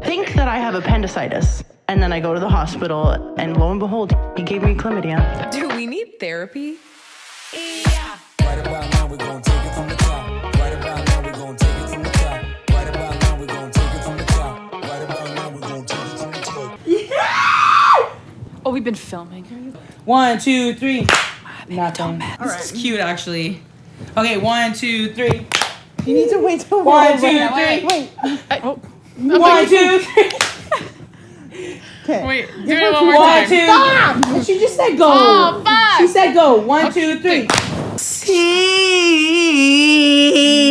think that I have appendicitis. And then I go to the hospital, and lo and behold, he gave me chlamydia. Do we need therapy? Yeah. Right about now, we're gonna take it from the top. Right about now, we're gonna take it from the top. Right about now, we're gonna take it from the top. Right about now, we're gonna take it from the top. Yeah! Oh, we've been filming. 1, 2, 3. Nothing. This is cute, actually. Okay, 1, 2, 3. You need to wait till 1, 2, 3. Wait. 1, 2, 3. Okay. Wait, do it one more time. 1, 2. Stop! She just said go. Oh, fuck. She said go. 1, 2, 3.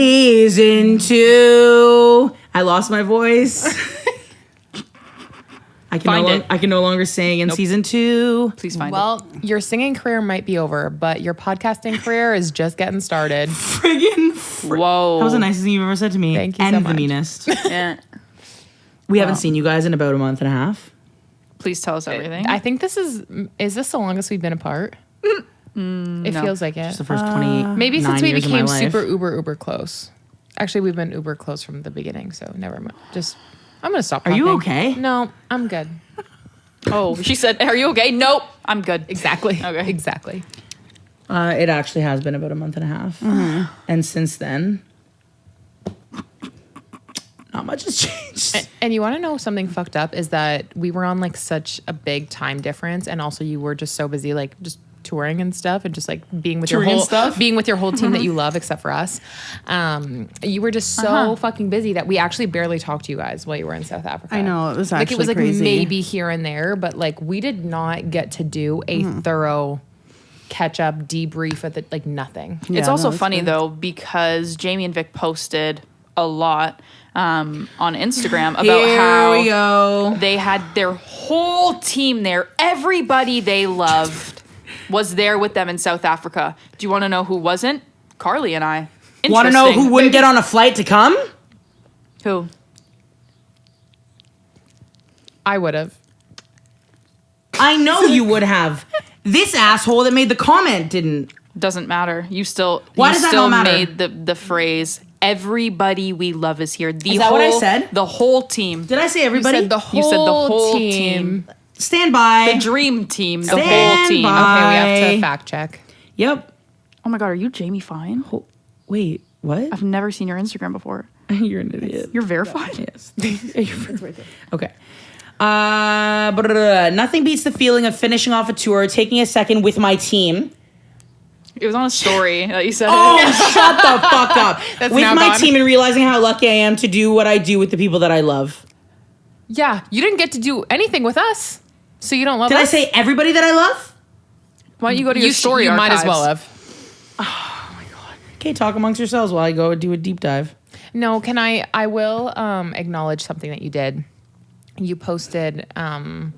Season 2. I lost my voice. I can no longer sing in season 2. Please find it. Well, your singing career might be over, but your podcasting career is just getting started. Whoa. That was the nicest thing you've ever said to me. Thank you and so the much. meanest. Yeah. We haven't seen you guys in about a month and a half. Please tell us everything. I think this is this the longest we've been apart? It feels like it. Just the first 20. Maybe since we years of my became life. super uber close. Actually, we've been uber close from the beginning, so never mind. I'm gonna stop. Are you talking. okay? No, I'm good. Oh, she said, "Are you okay?" Nope, I'm good. Exactly. Okay. Exactly. It actually has been about a month and a half. And since then, not much has changed. And you want to know something fucked up is that we were on like such a big time difference, and also you were just so busy, like just touring and stuff, and just like being with your whole team that you love, except for us. You were just so fucking busy that we actually barely talked to you guys while you were in South Africa. I know, it was actually like it was like crazy. maybe here and there, but like we did not get to do a thorough catch up debrief at the like nothing. It's Yeah, also no, it's funny good. though because Jamie and Vic posted a lot on Instagram about Here we how go. they had their whole team there. Everybody they loved was there with them in South Africa. Do you want to know who wasn't? Carly and I. Want to know who wouldn't get on a flight to come? Who? I would have. I know you would have. This asshole that made the comment didn't. Doesn't matter. You still. Why you does that still not matter? made the phrase. Everybody we love is here. Is that what I said? The whole team. Did I say everybody? You said the whole team. Stand by. The dream team. The Stand whole team. by. Okay, we have to fact check. Yep. Oh my God, are you Jamie Fine? Wait, what? I've never seen your Instagram before. You're an idiot. You're verified? Yes. Okay. Nothing beats the feeling of finishing off a tour, taking a second with my team. It was on a story that you said. Oh, shut the fuck up. That's with now my gone. team and realizing how lucky I am to do what I do with the people that I love. Yeah, you didn't get to do anything with us, so you don't love Did us. I say everybody that I love? Why don't you go to your story You might as archives? well have. Okay, talk amongst yourselves while I go do a deep dive. No, can I will acknowledge something that you did. You posted that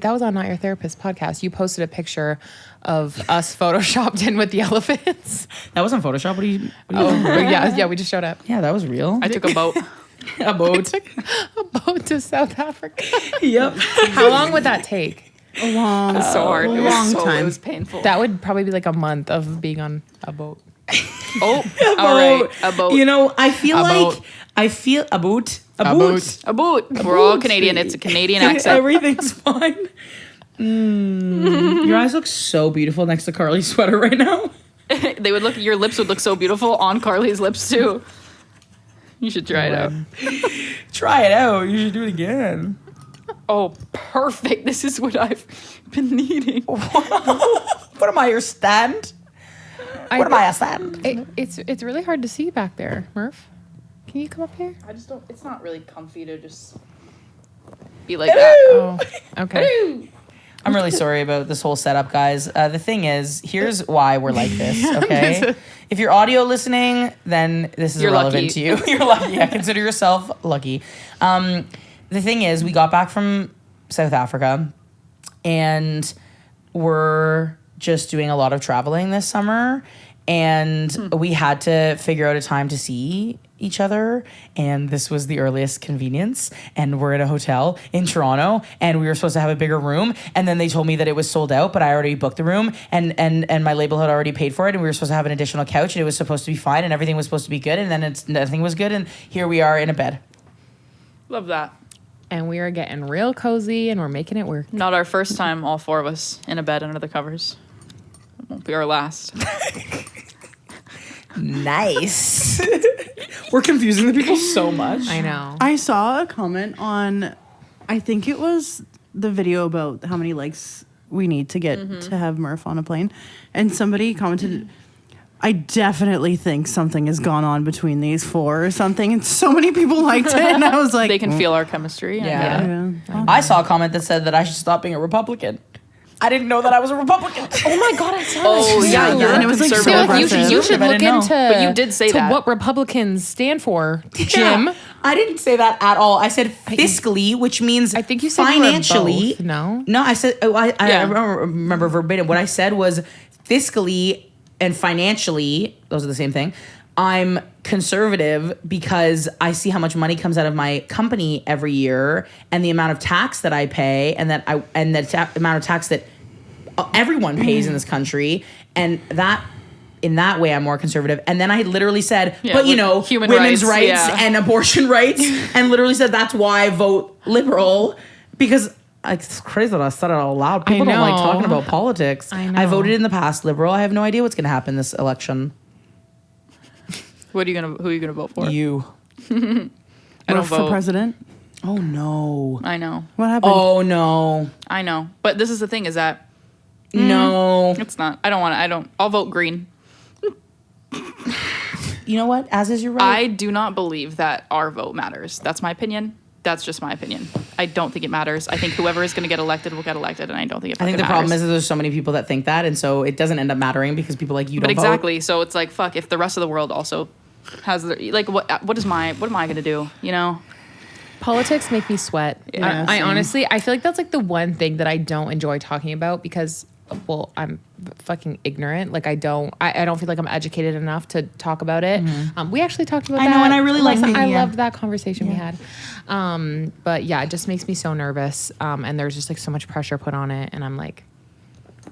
was on Not Your Therapist podcast. You posted a picture of us photoshopped in with the elephants. That wasn't Photoshop. What are you yeah, we just showed up. Yeah, that was real. I took a boat. A boat. Took a boat to South Africa. Yep. How long would that take? A long, So hard. It was long so, time. It was painful. That would probably be like a month of being on a boat. all right. A boat. You know, I feel A like boat. I feel a boot. A A boot. boat. A boat. We're all Canadian. It's a Canadian accent. Everything's fine. Your eyes look so beautiful next to Carly's sweater right now. They would look. Your lips would look so beautiful on Carly's lips too. You should try it out. Try it out. You should do it again. Oh, perfect. This is what I've been needing. What am I, your stand? What am I, a stand? It's really hard to see back there, Murph. Can you come up here? I just don't. It's not really comfy to just be like that. Oh, okay. I'm really sorry about this whole setup, guys. The thing is, here's why we're like this, okay? If you're audio listening, then this is You're irrelevant lucky. to you. You're lucky. Yeah, consider yourself lucky. The thing is, we got back from South Africa, and we're just doing a lot of traveling this summer, and we had to figure out a time to see each other, and this was the earliest convenience, and we're at a hotel in Toronto, and we were supposed to have a bigger room, and then they told me that it was sold out, but I already booked the room, and my label had already paid for it, and we were supposed to have an additional couch, and it was supposed to be fine, and everything was supposed to be good, and then nothing was good, and here we are in a bed. Love that. and we are getting real cozy and we're making it work. Not our first time, all 4 of us in a bed under the covers. It won't be our last. Nice. We're confusing the people so much. I know. I saw a comment on, I think it was the video about how many likes we need to get to have Murph on a plane. And somebody commented, I definitely think something has gone on between these 4 or something. And so many people liked it. And I was like, They can feel our chemistry. Yeah. I saw a comment that said that I should stop being a Republican. I didn't know that I was a Republican. Oh my God, I saw Oh, that. yeah, you're and a it was like so conservative. aggressive. You should I look didn't know. into But you did say that. what Republicans stand for, Jim. Yeah, I didn't say that at all. I said fiscally, which means I think you said you were financially. both, no? No, I said, I Yeah. remember verbatim. What I said was fiscally and financially, those are the same thing. I'm conservative because I see how much money comes out of my company every year and the amount of tax that I pay and the amount of tax that everyone pays in this country, and that in that way I'm more conservative. And then I literally said, Yeah, but you with know, human women's rights, rights yeah. and abortion rights, and literally said that's why I vote liberal, because it's crazy that I said it out loud. People don't like know. talking about politics. I know. I voted in the past liberal. I have no idea what's going to happen this election. Who are you gonna vote for? You. I don't Murph for vote. president. Oh no. I know. What happened? Oh no. I know. But this is the thing: is that No. it's not. I don't want to. I'll vote green. You know what? As is your right. I do not believe that our vote matters. That's my opinion. That's just my opinion. I don't think it matters. I think whoever is going to get elected will get elected, and I don't think it. I think the matters. problem is that there's so many people that think that, and so it doesn't end up mattering because people like you But don't vote. exactly. So it's like, fuck. If the rest of the world also has their, like, what am I going to do? You know. Politics make me sweat. Yeah, I same. honestly, I feel like that's like the one thing that I don't enjoy talking about because, well, I'm fucking ignorant. Like I don't feel like I'm educated enough to talk about it. We actually talked about I that. know, and I really last like night. I being here. loved that conversation we had. But yeah, it just makes me so nervous. And there's just like so much pressure put on it. And I'm like,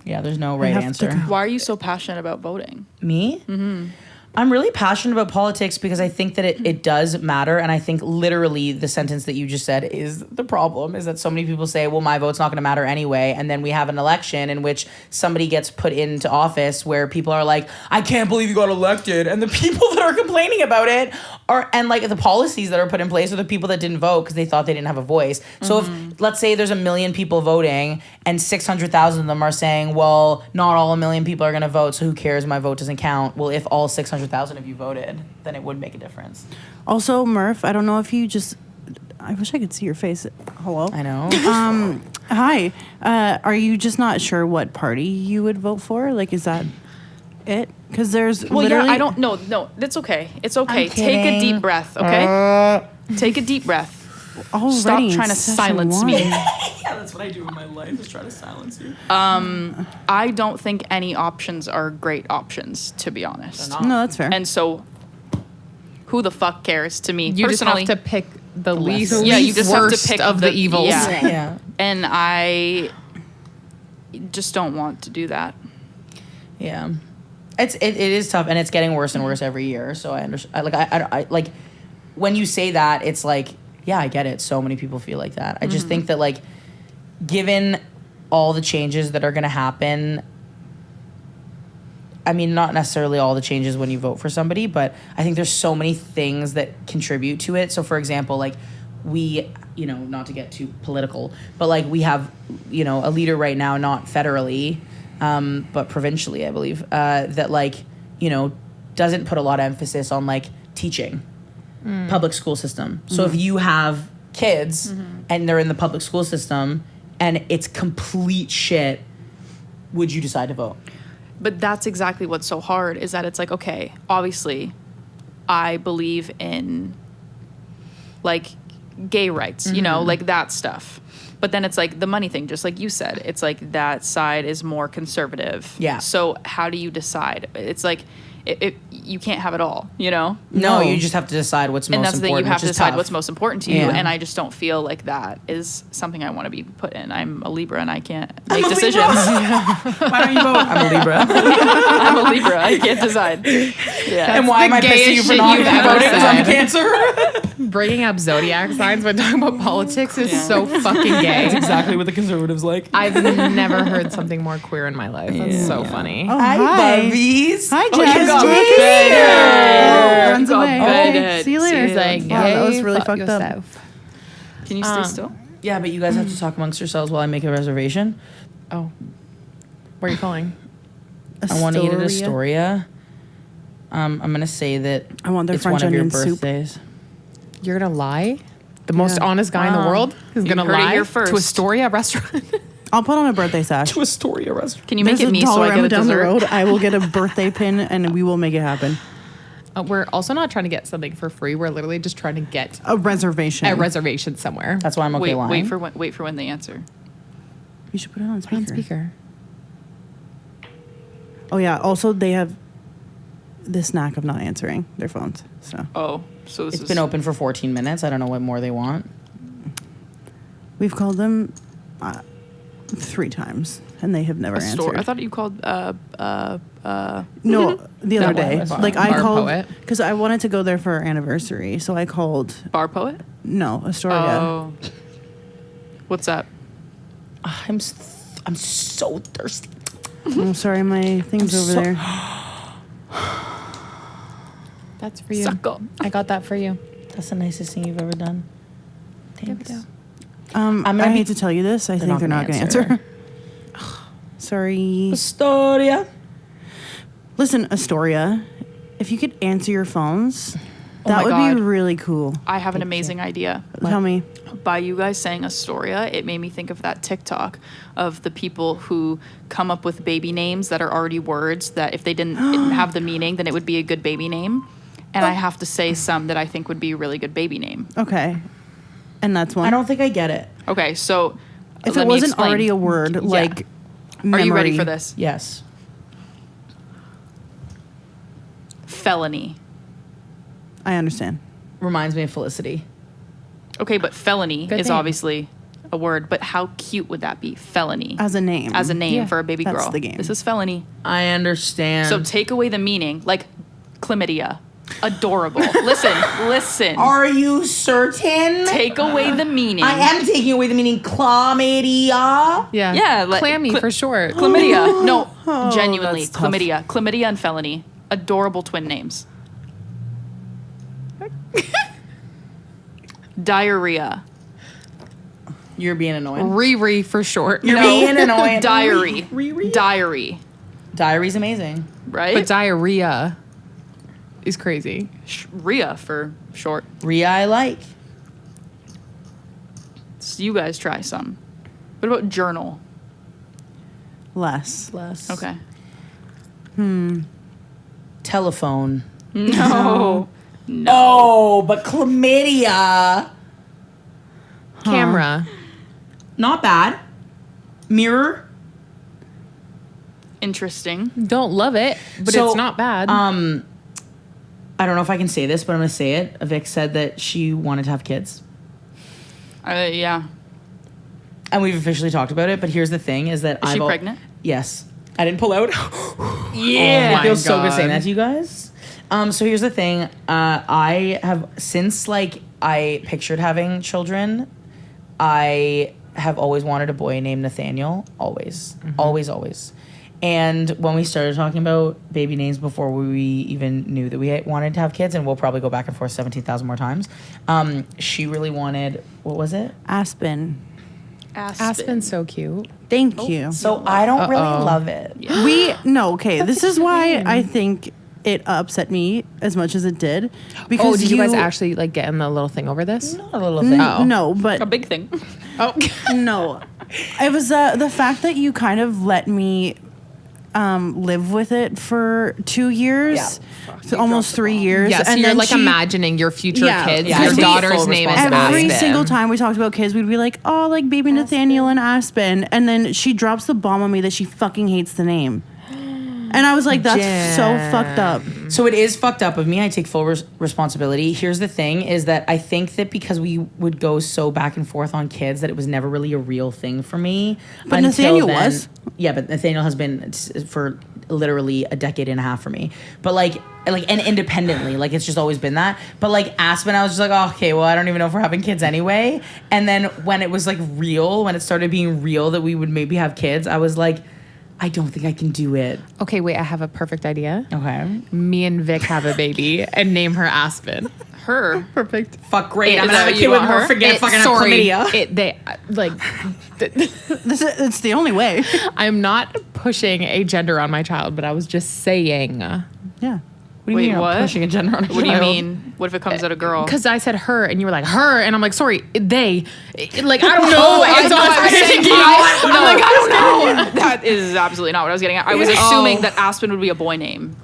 Yeah, there's no right have to answer. go. Why are you so passionate about voting? Me? Mm-hmm. I'm really passionate about politics because I think that it does matter. And I think literally the sentence that you just said is the problem, is that so many people say, well, my vote's not going to matter anyway. And then we have an election in which somebody gets put into office where people are like, I can't believe you got elected. And the people that are complaining about it and like the policies that are put in place are the people that didn't vote because they thought they didn't have a voice. So if, let's say there's 1 million people voting and 600,000 of them are saying, well, not all 1 million people are going to vote, so who cares? My vote doesn't count. Well, if all 600,000 of you voted, then it would make a difference. Also, Murph, I don't know if you just. I wish I could see your face. Hello. I know. Hi. Are you just not sure what party you would vote for? Like, is that it? Because there's Well, literally. yeah, I don't. No, it's okay. It's okay. I'm Take a kidding. deep breath. Okay. Take a deep breath. Already Stop in trying to session silence one. me. Yeah, that's what I do in my life, is try to silence you. I don't think any options are great options, to be honest. They're not. No, that's fair. And so, who the fuck cares? To me, you just personally, have to pick the least, yeah, you just have to worst pick of the evils. Yeah. Yeah. And I just don't want to do that. Yeah. It is tough, and it's getting worse and worse every year. So I understand. I like when you say that, it's like, yeah, I get it. So many people feel like that. I just think that, like, given all the changes that are going to happen, I mean, not necessarily all the changes when you vote for somebody, but I think there's so many things that contribute to it. So, for example, like, we, you know, not to get too political, but like we have, you know, a leader right now, not federally, but provincially, I believe, that, like, you know, doesn't put a lot of emphasis on like teaching, public school system. So if you have kids and they're in the public school system and it's complete shit, would you decide to vote? But that's exactly what's so hard, is that it's like, okay, obviously, I believe in, like, gay rights, you know, like that stuff. But then it's like the money thing, just like you said. It's like that side is more conservative. Yeah. So how do you decide? It's like, you can't have it all, you know? No, you just have to decide what's most And that's the thing, important. you have to which is decide tough. what's most important to you. Yeah. And I just don't feel like that is something I want to be put in. I'm a Libra and I can't make a decisions. Why don't you vote? I'm a Libra. I'm a Libra. I can't decide. Yeah. And why am I pissing you for not you've ever voting? Because I'm said. Cancer. Bringing up zodiac signs when talking about politics is so fucking gay. That's exactly what the conservatives like. I've never heard something more queer in my life. That's so funny. Oh, Hi, bubbies. Hi, Oh, Jess. you got Jess. me Oh, runs Got away. bed. Okay, see you later. She's like, wow, that was "Gay, really fuck fucked up. yourself." Can you stay still? Yeah, but you guys have to talk amongst yourselves while I make a reservation. Oh. Where are you calling? I want to eat at Astoria. I'm gonna say that I want their it's French one of your onion soup. birthdays. You're gonna lie? The most Yeah. honest guy in the world is You gonna heard it lie here first. to Astoria restaurant. I'll put on a birthday sash. To Astoria restaurant. Can you make There's it a me so I get Dollarama a down the dessert? road. I will get a birthday pin and we will make it happen. We're also not trying to get something for free. We're literally just trying to get A reservation. a reservation somewhere. That's why I'm okay lying. Wait for when they answer. You should put it on Put on speaker. speaker. Oh yeah. Also, they have this knack of not answering their phones. So Oh, so this It's is been open for 14 minutes. I don't know what more they want. we've called them 3 times and they have never a store. answered. I thought you called No, the other That day. one was Like I Bar called Poet. because I wanted to go there for our anniversary, so I called. Bar Poet. No, Astoria. Oh, what's up? I'm so thirsty. I'm sorry, my thing's over so- there. That's for you. Suck up. I got that for you. That's the nicest thing you've ever done. Thanks. I gonna be- hate to tell you this. I think they're not going to answer. Sorry. Astoria. Listen, Astoria, if you could answer your phones, that my would God. be really cool. I have an amazing idea. Tell me. By you guys saying Astoria, it made me think of that TikTok of the people who come up with baby names that are already words that if they didn't have the meaning, then it would be a good baby name. And I have to say some that I think would be a really good baby name. Okay. And that's one. I don't think I get it. Okay, so if let it me wasn't explain. already a word, like Are you ready memory. for this? Yes. Felony. I understand. Reminds me of Felicity. Okay, but felony Good is name. obviously a word, but how cute would that be? Felony. As a name. As a name Yeah, for a baby that's girl. the game. This is felony. I understand. So take away the meaning, like chlamydia. Adorable. Listen. Are you certain? Take away the meaning. I am taking away the meaning chlamydia. Yeah. Yeah, like- Clammy for short. Chlamydia. No, genuinely. that's tough. Chlamydia. Chlamydia and felony. Adorable twin names. Diarrhea. You're being annoying. Riri for short. You're being annoying. Diary. Riri. Diary. Diary's amazing. Right? But diarrhea is crazy. Rhea for short. Rhea I like. So you guys try some. What about journal? Less. Less. Okay. Telephone. No. Oh, but chlamydia. Camera. Not bad. Mirror. Interesting. Don't love it, but So, it's not bad. I don't know if I can say this, but I'm going to say it. Vic said that she wanted to have kids. Yeah. And we've officially talked about it, but here's the thing is that Is she I've pregnant? Yes. I didn't pull out. Yeah. It feels so good God. saying that to you guys. So here's the thing. I have, since like I pictured having children, I have always wanted a boy named Nathaniel. Always. Always. And when we started talking about baby names before we even knew that we wanted to have kids, and we'll probably go back and forth 17,000 more times, she really wanted, what was it? Aspen. Aspen's so cute. Thank you. So I don't really love it. Okay, this is why I think it upset me as much as it did. Because Oh, did you guys actually like get in the little thing over this? Not a little thing. Oh. No, A but big thing. Oh. no. It was the fact that you kind of let me live with it for 2 years, Yeah. so almost 3 years. Yeah, so and you're then like she- imagining your future Yeah, kids. yeah, Your I take daughter's full name is responsibility. Every Aspen. single time we talked about kids, we'd be like, "Oh, like baby Nathaniel and Aspen," and then she drops the bomb on me that she fucking hates the name. And I was like, that's so fucked up. So it is fucked up of me. I take full responsibility. Here's the thing is that I think that because we would go so back and forth on kids that it was never really a real thing for me. But until Nathaniel then. was. Yeah, but Nathaniel has been for literally a decade and a half for me. But like and independently, like it's just always been that. But like Aspen, I was just like, oh, okay, well, I don't even know if we're having kids anyway. And then when it was like real, when it started being real that we would maybe have kids, I was like, I don't think I can do it. Okay, wait, I have a perfect idea. Okay. Me and Vic have a baby and name her Aspen. Her. Perfect. Fuck, great. I'm Is gonna that have a what kid you with want more her? forget fucking chlamydia. They like. It's the only way. I'm not pushing a gender on my child, but I was just saying. Yeah. What do you Wait, mean? I'm what? pushing a gender on a What do you child? mean? What if it comes out a girl? Because I said her, and you were like her, and I'm like, sorry, they. Like I don't know. I It's know not I was saying thinking. I'm like I don't know. That is absolutely not what I was getting at. I was assuming that Aspen would be a boy name.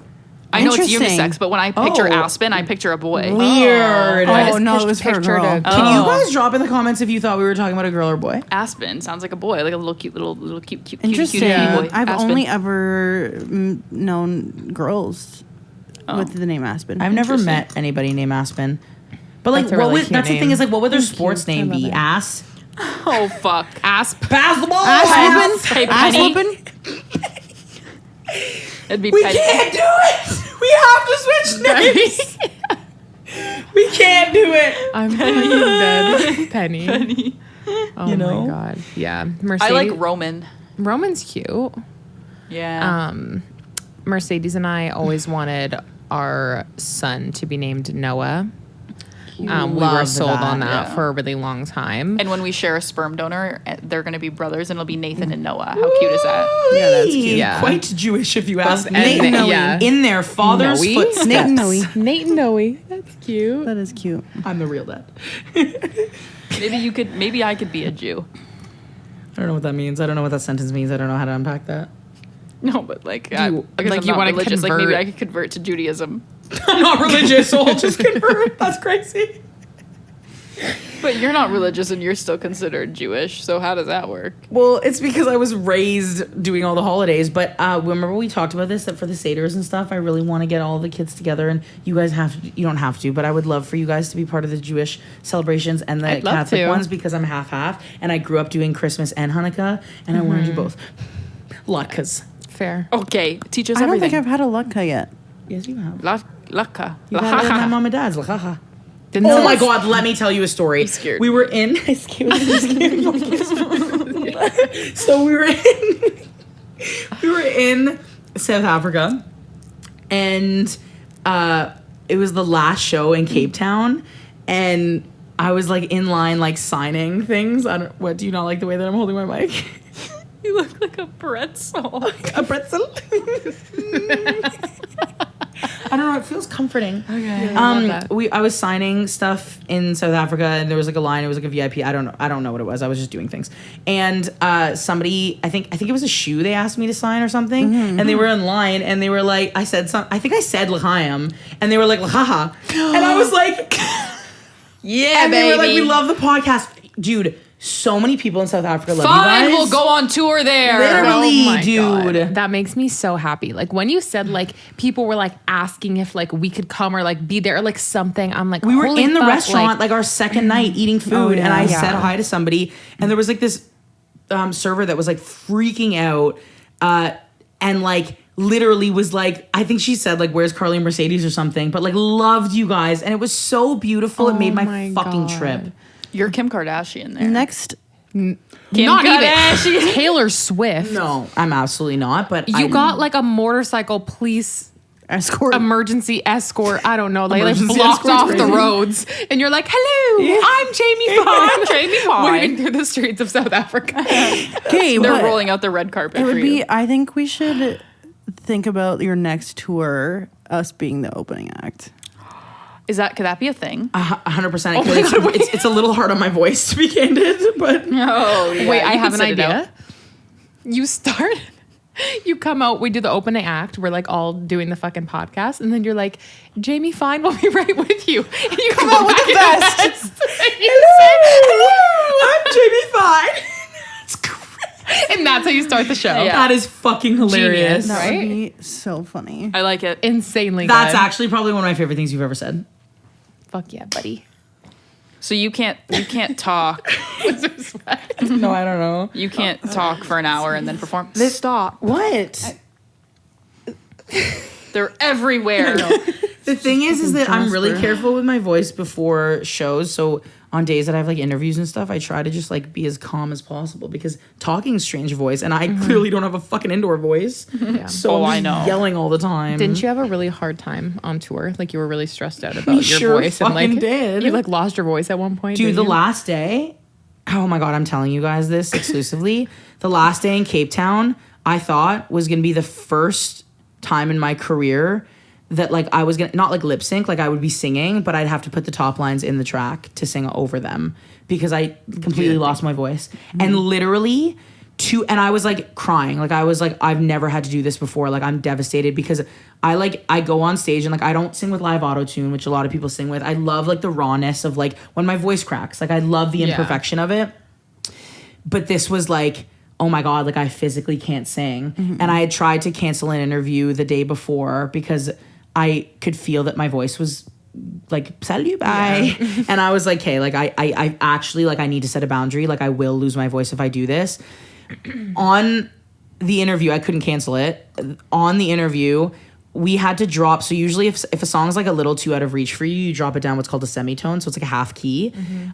I know it's Interesting. unisex, but when I picture Oh. Aspen, I picture a boy. Weird. Oh, no, it was for a pictured girl. a- Can you guys drop in the comments if you thought we were talking about a girl or boy? Aspen sounds like a boy, like a little cute, little cute Interesting. boy. I've Aspen. only ever known girls with the name Aspen. I've never met anybody named Aspen. But like, That's a what really would, cute that's the thing name. is like, what would their sports cute. I name love be? it. Ass. Oh fuck. Asp. Pass the ball. Ass Hey, whooping? Ass Penny. whooping? It'd be We Penny. can't do it. We have to switch names. We can't do it. I'm fucking dead. Penny. Oh You know? my god. Yeah. I Mercedes. like Roman. Roman's cute. Yeah. Mercedes and I always wanted our son to be named Noah. We were Love sold that, on that yeah. for a really long time. And when we share a sperm donor, they're going to be brothers, and it'll be Nathan and Noah. How cute is that? Yeah, that's cute. Yeah. Quite Jewish, if you ask me. And- Noe. yeah. In their father's Noe? footsteps. Nate and Noe. Nate and Noe. That's cute. That is cute. I'm the real dad. Maybe I could be a Jew. I don't know what that means. I don't know what that sentence means. I don't know how to unpack that. No, but like, you- because like I'm you not wanna religious. Like maybe convert- I could convert to Judaism. I'm not religious, so I'll just convert. That's crazy. But you're not religious, and you're still considered Jewish. So how does that work? Well, it's because I was raised doing all the holidays. But remember we talked about this, that for the Seders and stuff, I really want to get all the kids together. And you guys you don't have to, but I would love for you guys to be part of the Jewish celebrations and the I'd love Catholic to. ones because I'm half-half. And I grew up doing Christmas and Hanukkah, and I want to do both. Latkes. Fair. Okay, teach us I don't everything. think I've had a latka yet. Yes, you have. Laka. You've had it at my mom and dad's. Lachacha. Didn't Oh know my this. God, let me tell you a story. I'm scared. We were in So we were in South Africa, and it was the last show in Cape Town, and I was like in line like signing things. What do you not like the way that I'm holding my mic? You look like a pretzel. A pretzel. I don't know. It feels comforting. Okay. I was signing stuff in South Africa, and there was like a line. It was like a VIP. I don't know what it was. I was just doing things, and somebody, I think it was a shoe. They asked me to sign or something, and they were in line, and they were like, I think I said L'chaim, and they were like L'chaha, and I was like, Yeah, and they baby. were like, we love the podcast, dude. So many people in South Africa love you Fine, guys. we'll go on tour there. Literally. Oh my dude. God. That makes me so happy. Like when you said like people were like asking if like we could come or like be there or like something. I'm like, We were holy in the fuck, restaurant like our second night eating food, and I yeah. said hi to somebody, and there was like this server that was like freaking out, and like literally was like, I think she said like, "Where's Carly and Mercedes" or something, but like loved you guys, and it was so beautiful. It made my fucking God. trip. You're Kim Kardashian there. Next, Kim not Kardashian. even Taylor Swift. No, I'm absolutely not. But You got like a motorcycle police escort. emergency escort. I don't know. They like Emergency blocked escort's off the crazy. roads, and you're like, "Hello, I'm Jamie Fine." Jamie Fine. Waving through the streets of South Africa. Okay, They're but rolling out the red carpet it for would you. be. I think we should think about your next tour, us being the opening act. Could that be a thing? 100%. It's a little hard on my voice to be candid, but Oh, yeah, Wait, you I can have an sit it out. idea. You start. You come out. We do the opening act. We're like all doing the fucking podcast, and then you're like, "Jamie Fine will be right with you." And you come out with the best. And you say, I'm Jamie Fine. It's great. and that's how you start the show. Yeah. That is fucking hilarious. Genius. That Right? would be so funny. I like it. Insanely That's good. actually probably one of my favorite things you've ever said. Fuck yeah, buddy. So you can't talk. No, I don't know. You can't talk for an hour and then perform. Stop. What? They're everywhere. The thing is that I'm really careful with my voice before shows. So on days that I have like interviews and stuff, I try to just like be as calm as possible because talking strange voice, and I clearly don't have a fucking indoor voice. So Oh, I'm I just know. yelling all the time. Didn't you have a really hard time on tour? Like you were really stressed out about your Sure voice and like fucking did. you like lost your voice at one point. Dude, didn't the you? last day, oh my God, I'm telling you guys this exclusively. The last day in Cape Town, I thought was going to be the first time in my career that like I was going to, not like lip sync, like I would be singing, but I'd have to put the top lines in the track to sing over them because I completely lost my voice. And literally, and I was like crying. Like I was like, I've never had to do this before. Like I'm devastated because I go on stage and like I don't sing with live auto tune, which a lot of people sing with. I love like the rawness of like when my voice cracks. Like I love the imperfection of it. But this was like, oh my God, like I physically can't sing. And I had tried to cancel an interview the day before because I could feel that my voice was like, salut, bye. And I was like, okay, like I actually like I need to set a boundary. Like I will lose my voice if I do this. On the interview, I couldn't cancel it. On the interview, we had to drop. So usually if a song's like a little too out of reach for you, you drop it down what's called a semitone. So it's like a half key.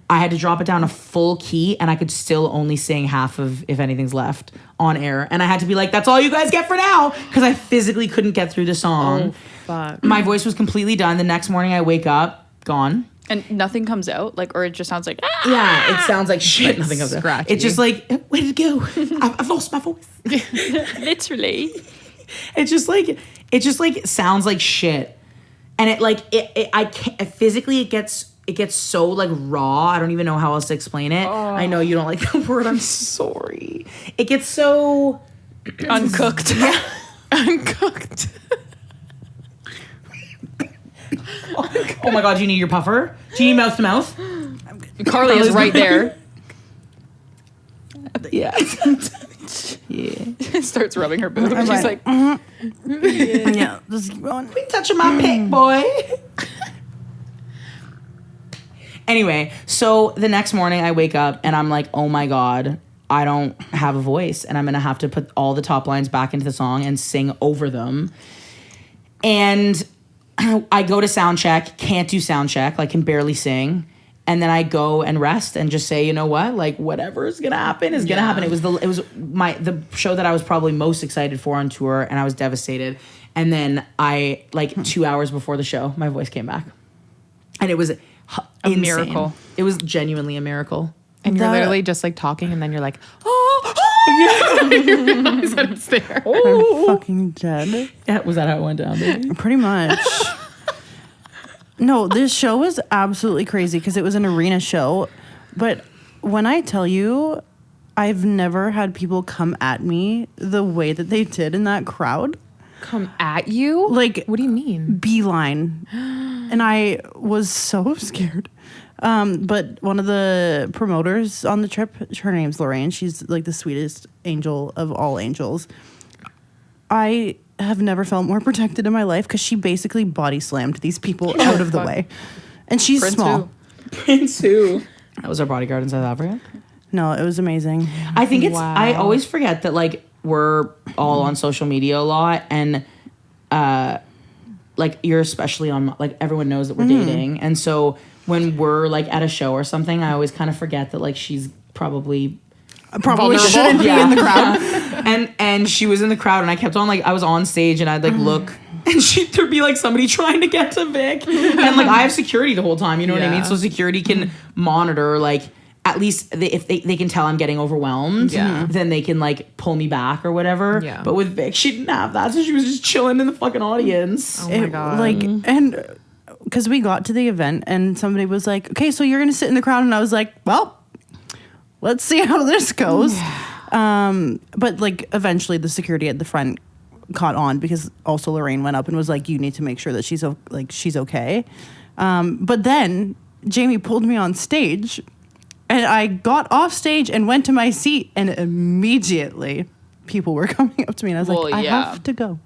I had to drop it down a full key and I could still only sing half of If Anything's Left on air. And I had to be like, that's all you guys get for now. Because I physically couldn't get through the song. Fuck. My voice was completely done. The next morning I wake up, gone. And nothing comes out, like, or it just sounds like, ah! Yeah, it sounds like shit. Nothing comes out. Scratchy. It's just like, where did it go? I've lost my voice. Literally. It just like sounds like shit, and I can't physically. It gets so like raw. I don't even know how else to explain it. I know you don't like the word. I'm sorry. It gets so Uncooked. Uncooked. Oh my God! Do you need your puffer? Do you need mouth to mouth? Carly is right there. Yeah. Yeah. Starts rubbing her boob. She's right. like, Yeah, just keep going. Touching my pig, boy. Anyway, so the next morning I wake up and I'm like, oh my God, I don't have a voice and I'm going to have to put all the top lines back into the song and sing over them. And I go to sound check, can't do sound check, like can barely sing. And then I go and rest and just say, you know what, like whatever is gonna happen is gonna happen. It was the show that I was probably most excited for on tour, and I was devastated. And then I 2 hours before the show, my voice came back, and it was insane. miracle. It was genuinely a miracle. And you're That- literally just like talking, and then you're like, oh, you realize that it's there. I'm fucking dead. Yeah, was that how it went down, baby? Pretty much. No, this show was absolutely crazy because it was an arena show. But when I tell you, I've never had people come at me the way that they did in that crowd. Come at you? Like, What do you mean? beeline. And I was so scared. But one of the promoters on the trip, her name's Lorraine. She's like the sweetest angel of all angels. I have never felt more protected in my life because she basically body slammed these people out of the way. And she's Prince small. who? Prince who? That was our bodyguard in South Africa. No, it was amazing. I think it's. Wow. I always forget that like we're all on social media a lot, and like you're especially on like everyone knows that we're dating, and so when we're like at a show or something, I always kind of forget that like she's probably Probably Vulnerable. shouldn't be in the crowd. and she was in the crowd, and I kept on like I was on stage, and I'd like look. And there'd be like somebody trying to get to Vic, and like I have security the whole time. You know what I mean? Yeah. So security can monitor like. At least if they can tell I'm getting overwhelmed, Yeah. then they can like pull me back or whatever. Yeah. But with Vic, she didn't have that, so she was just chilling in the fucking audience. Oh my God. Like, and because we got to the event and somebody was like, okay, so you're going to sit in the crowd. And I was like, well, let's see how this goes. But like eventually the security at the front caught on because also Lorraine went up and was like, you need to make sure that she's okay. But then Jamie pulled me on stage and I got off stage and went to my seat and immediately people were coming up to me, and I was Well, like, I yeah. have to go.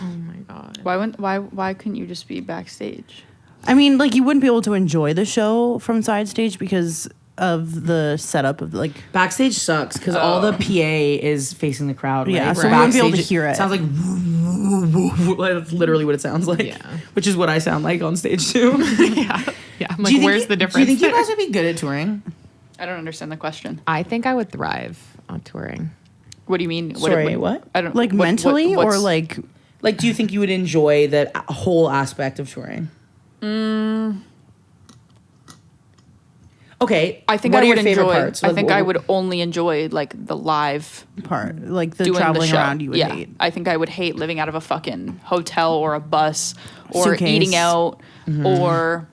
Oh my God. Why couldn't you just be backstage? I mean, like, you wouldn't be able to enjoy the show from side stage because of the setup of like. Backstage sucks because all the PA is facing the crowd. Right? Yeah, so you wouldn't be able to hear it. Sounds like that's literally what it sounds like. Yeah. Which is what I sound like on stage too. Yeah. I'm like, where's the difference? Do you think you there? guys would be good at touring? I don't understand the question. I think I would thrive on touring. What do you mean? Sorry, what? I don't Like mentally or like. Like, do you think you would enjoy that whole aspect of touring? Okay, I think what I are would your favorite enjoy. parts? I Like, think what- I would only enjoy like the live Part like the doing traveling the show. around you would hate. I think I would hate living out of a fucking hotel or a bus or Suitcase. eating out or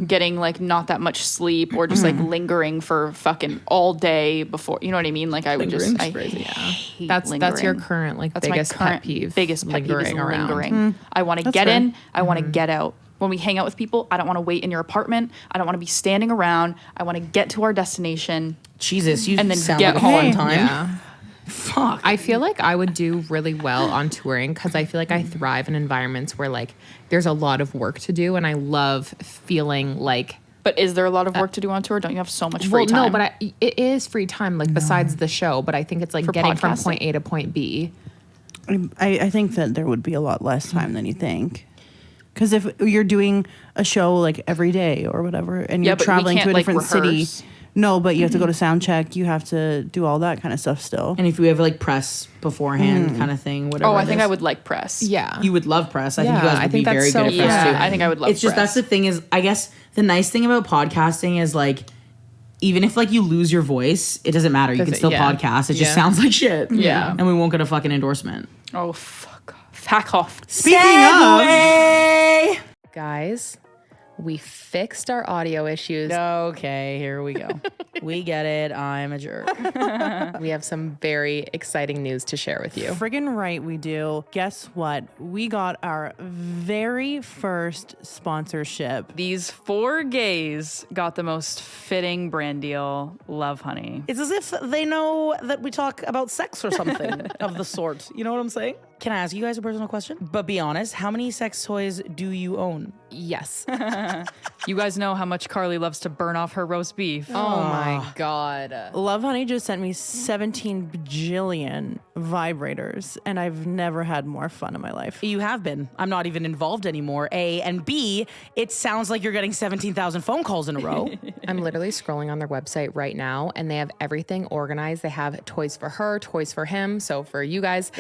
getting like not that much sleep or just like lingering for fucking all day before. You know what I mean? Like I would just. I Lingering's crazy. hate That's your lingering. current like That's biggest my current pet peeve. Biggest pet peeve is lingering around. lingering. I want to That's get fair. in. I want to get out. When we hang out with people, I don't want to wait in your apartment. I don't want to be standing around. I want to get to our destination. Jesus, you And then sound get like a fun home. time. Yeah. Fuck. I feel like I would do really well on touring because I feel like I thrive in environments where like there's a lot of work to do, and I love feeling like. But is there a lot of work to do on tour? Don't you have so much free Well, time? no, but it is free time, like besides the show. But I think it's like For getting from podcasting. point A to point B. I think that there would be a lot less time than you think. Because if you're doing a show like every day or whatever, and Yeah, you're but we traveling to can't, a like, different city, rehearse. no, but you have to go to sound check. You have to do all that kind of stuff still. And if you have like press beforehand kind of thing, whatever. oh, I it think is. I would like press. Yeah, You would love press. I think you Yeah, guys I would be think that's very so good at press Yeah, too. I think I would love It's just press. that's the thing is, I guess the nice thing about podcasting is like, even if like you lose your voice, it doesn't matter. You can Does it- still yeah. podcast. It just Yeah. sounds like shit. Yeah. And we won't get a fucking endorsement. Oh, fuck off. Speaking of, guys, we fixed our audio issues. Okay, here we go. We get it. I'm a jerk. We have some very exciting news to share with you. friggin' right we do. Guess what? We got our very first sponsorship. These 4 gays got the most fitting brand deal. Love, honey. It's as if they know that we talk about sex or something of the sort. You know what I'm saying? Can I ask you guys a personal question? But be honest, how many sex toys do you own? Yes. You guys know how much Carly loves to burn off her roast beef. Oh my God. Love Honey just sent me 17 bajillion vibrators, and I've never had more fun in my life. You have been. I'm not even involved anymore. A, and B, it sounds like you're getting 17,000 phone calls in a row. I'm literally scrolling on their website right now, and they have everything organized. They have toys for her, toys for him. So for you guys,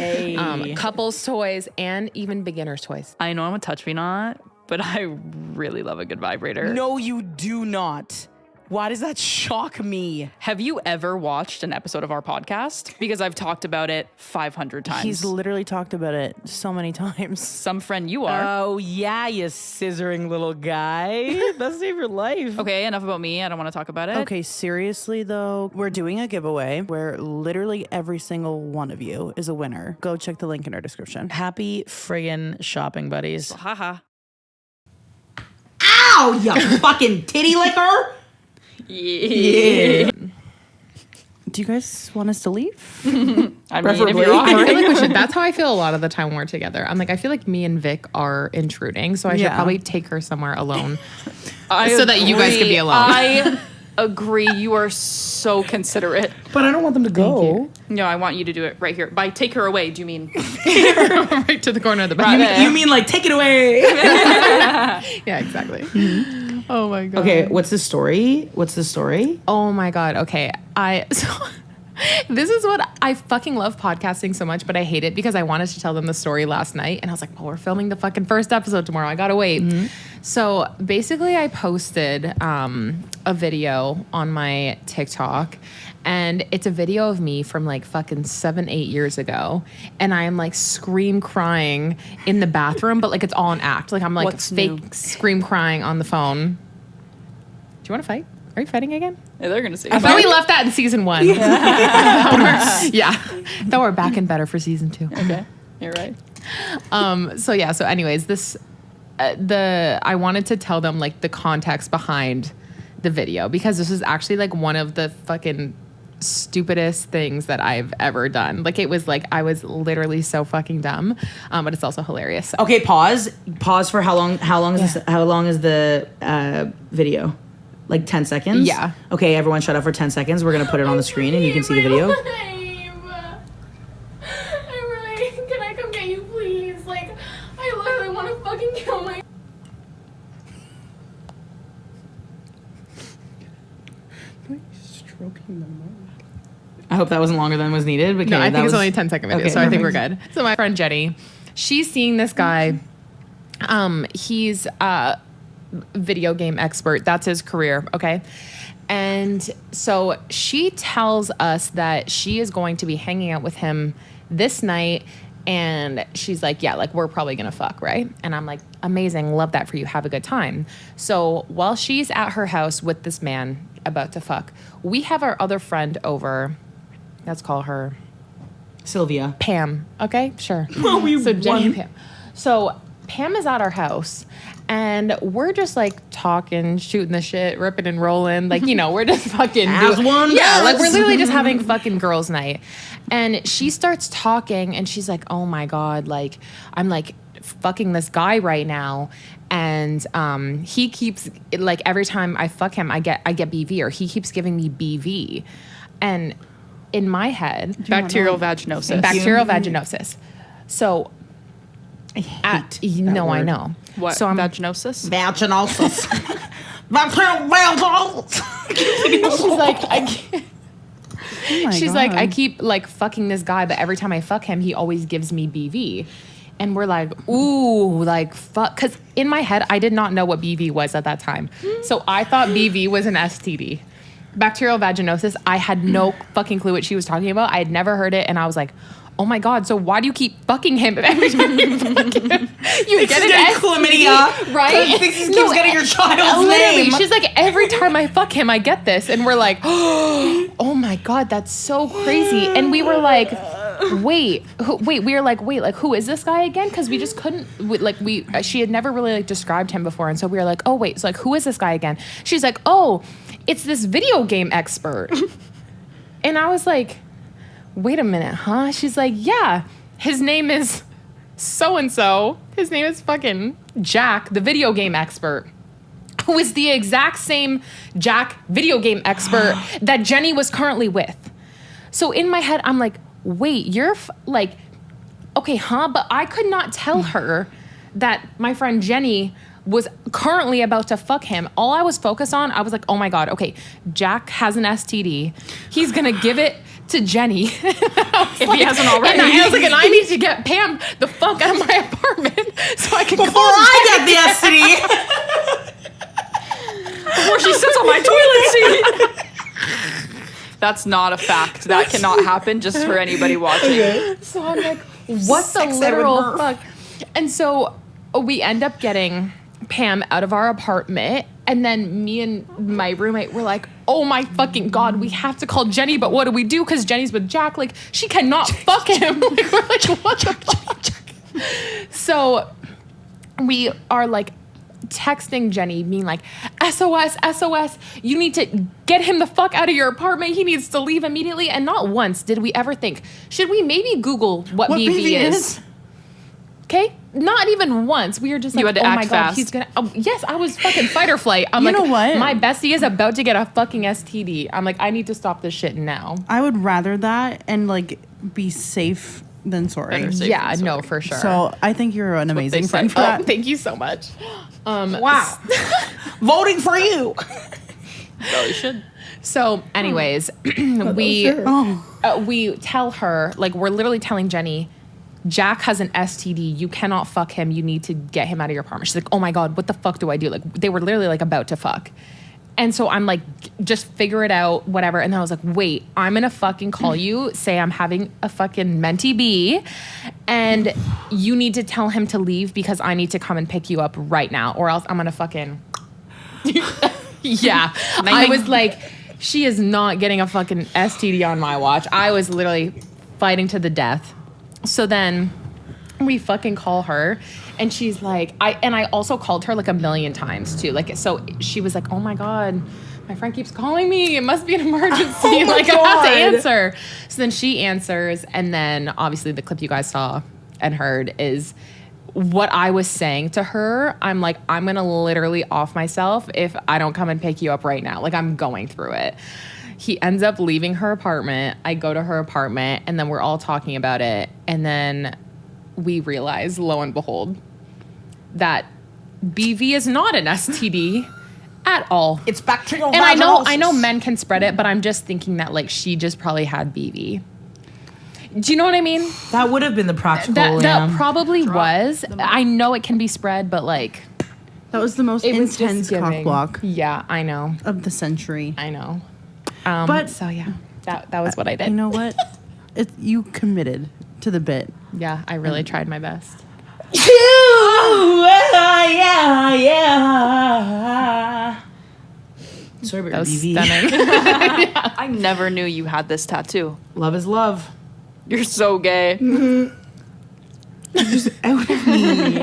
couples toys, and even beginners toys. I know I'm a touch me not, but I really love a good vibrator. No, you do not. Why does that shock me? Have you ever watched an episode of our podcast? Because I've talked about it 500 times. He's literally talked about it so many times. some friend you are. Oh, yeah, you scissoring little guy. Best day of your life. Okay, enough about me. I don't want to talk about it. Okay, seriously though, we're doing a giveaway where literally every single one of you is a winner. Go check the link in our description. Happy friggin' shopping buddies. Haha. Ow, you fucking titty licker! Yeah. Do you guys want us to leave? I mean, if Preferably. you're I feel offering. like we should. That's how I feel a lot of the time when we're together. I'm like, I feel like me and Vic are intruding, so I should Yeah. probably take her somewhere alone. I So that you guys could be agree. alone. I agree. You are so considerate. But I don't want them to go. No, I want you to do it right here. By take her away, do you mean? Right to the corner of the bathroom. You mean like, take it away? Yeah, exactly. Oh my God. Okay, what's the story? Oh my God. Okay. This is what I fucking love podcasting so much, but I hate it because I wanted to tell them the story last night and I was like, well, we're filming the fucking first episode tomorrow. I gotta wait. So basically I posted a video on my TikTok and it's a video of me from like fucking 7-8 years ago. And I am like scream crying in the bathroom, but like it's all an act. Like I'm like What's fake new? scream crying on the phone. Do you want to fight? Are you fighting again? Yeah, they're gonna say. I thought we left that in season 1. Yeah. Thought we're back and better for season 2. Okay, you're right. So anyways, this I wanted to tell them like the context behind the video because this is actually like one of the fucking stupidest things that I've ever done. Like, it was like, I was literally so fucking dumb, but it's also hilarious. Okay, pause for how long is the video? Like 10 seconds? Yeah. Okay, everyone shut up for 10 seconds. We're gonna put it on the screen and you can see the video. Can I come get you, please? Like, I literally want to fucking kill my... Stroking them. I hope that wasn't longer than was needed. Okay, No, I think that it's was only a 10-second video, Okay, so I think we're perfect. good. So my friend Jenny, she's seeing this guy. He's a video game expert. That's his career, okay? And so she tells us that she is going to be hanging out with him this night, and she's like, yeah, like, we're probably gonna fuck, right? And I'm like, amazing, love that for you, have a good time. So while she's at her house with this man about to fuck, we have our other friend over. Let's call her Sylvia. Pam. Okay, sure. So Jenny and Pam. So Pam is at our house, and we're just like talking, shooting the shit, ripping and rolling. Like, you know, we're just fucking As one yeah, does. like we're literally just having fucking girls' night. And she starts talking, and she's like, "Oh my god, like I'm like fucking this guy right now." And he keeps, like, every time I fuck him, I get BV, or he keeps giving me BV. And in my head, Bacterial vaginosis. bacterial vaginosis. So, I hate that no, I word. know. What? So I'm Vaginosis? Vaginosis. Vaginosis. she's like, I can't. Oh my She's like, God. I keep like fucking this guy, but every time I fuck him, he always gives me BV. And we're like, ooh, like, fuck. Because in my head, I did not know what BV was at that time. So I thought BV was an STD. Bacterial vaginosis, I had no fucking clue what she was talking about. I had never heard it. And I was like, oh my God, so why do you keep fucking him every time you fuck him? You get an STD, chlamydia, right? Keeps getting your child's Literally, name. she's like, every time I fuck him, I get this. And we're like, oh my God, that's so crazy. And we were like, wait, who is this guy again? Because we just couldn't, she had never really like described him before. And so we were like, oh wait, so like, who is this guy again? She's like, oh, it's this video game expert. And I was like, wait a minute, huh? She's like, yeah, his name is so-and-so. His name is fucking Jack, the video game expert, who is the exact same Jack video game expert that Jenny was currently with. So in my head, I'm like, wait, you're like, okay, huh? But I could not tell her that my friend Jenny was currently about to fuck him. All I was focused on, I was like, oh my God, okay, Jack has an STD. He's gonna give it to Jenny. If he hasn't already. And I was like, and I need to get Pam the fuck out of my apartment so I can Before I get the STD. Before she sits on my toilet seat. That's not a fact. That cannot happen, just for anybody watching. So I'm like, what the literal fuck? And so we end up getting Pam out of our apartment, and then me and my roommate were like, oh my fucking God, we have to call Jenny, but what do we do? Because Jenny's with Jack, like, she cannot fuck him. Like, we're like, what the fuck? So we are like texting Jenny, being like, SOS, SOS, you need to get him the fuck out of your apartment. He needs to leave immediately. And not once did we ever think, should we maybe Google what BV is? Okay? Not even once. We were just like, You had to oh act my God, fast. he's gonna, oh, yes, I was fucking fight or flight. I'm You like, know what? my bestie is about to get a fucking STD. I'm like, I need to stop this shit now. I would rather that and like be safe than sorry. Better safe Yeah, than no, sorry. for sure. So I think you're an amazing say. friend for Oh, that. thank you so much. Wow. Voting for you. Probably should. So, anyways, we tell her, like, we're literally telling Jenny, Jack has an STD. You cannot fuck him. You need to get him out of your apartment. She's like, oh my God, what the fuck do I do? Like, they were literally like about to fuck. And so I'm like, just figure it out, whatever. And then I was like, wait, I'm gonna fucking call you, say I'm having a fucking mentee B, and you need to tell him to leave because I need to come and pick you up right now, or else I'm gonna fucking yeah. I was like, she is not getting a fucking STD on my watch. I was literally fighting to the death. So then we fucking call her, and she's like, I also called her like a million times too. Like, so she was like, oh my God, my friend keeps calling me. It must be an emergency. Like, I have to answer. So then she answers. And then obviously the clip you guys saw and heard is what I was saying to her. I'm like, I'm going to literally off myself if I don't come and pick you up right now. Like, I'm going through it. He ends up leaving her apartment. I go to her apartment, and then we're all talking about it. And then we realize, lo and behold, that BV is not an STD at all. It's bacterial. And I know men can spread it, but I'm just thinking that like she just probably had BV. Do you know what I mean? That would have been the practical. That probably was. I know it can be spread, but like That was the most it was just intense cock giving. block Yeah, I know. of the century. I know. But- so yeah, that was what I did. You know what? You committed to the bit. Yeah, I really tried my best. Sorry That about was BV. stunning. I never knew you had this tattoo. Love is love. You're so gay. Out of me.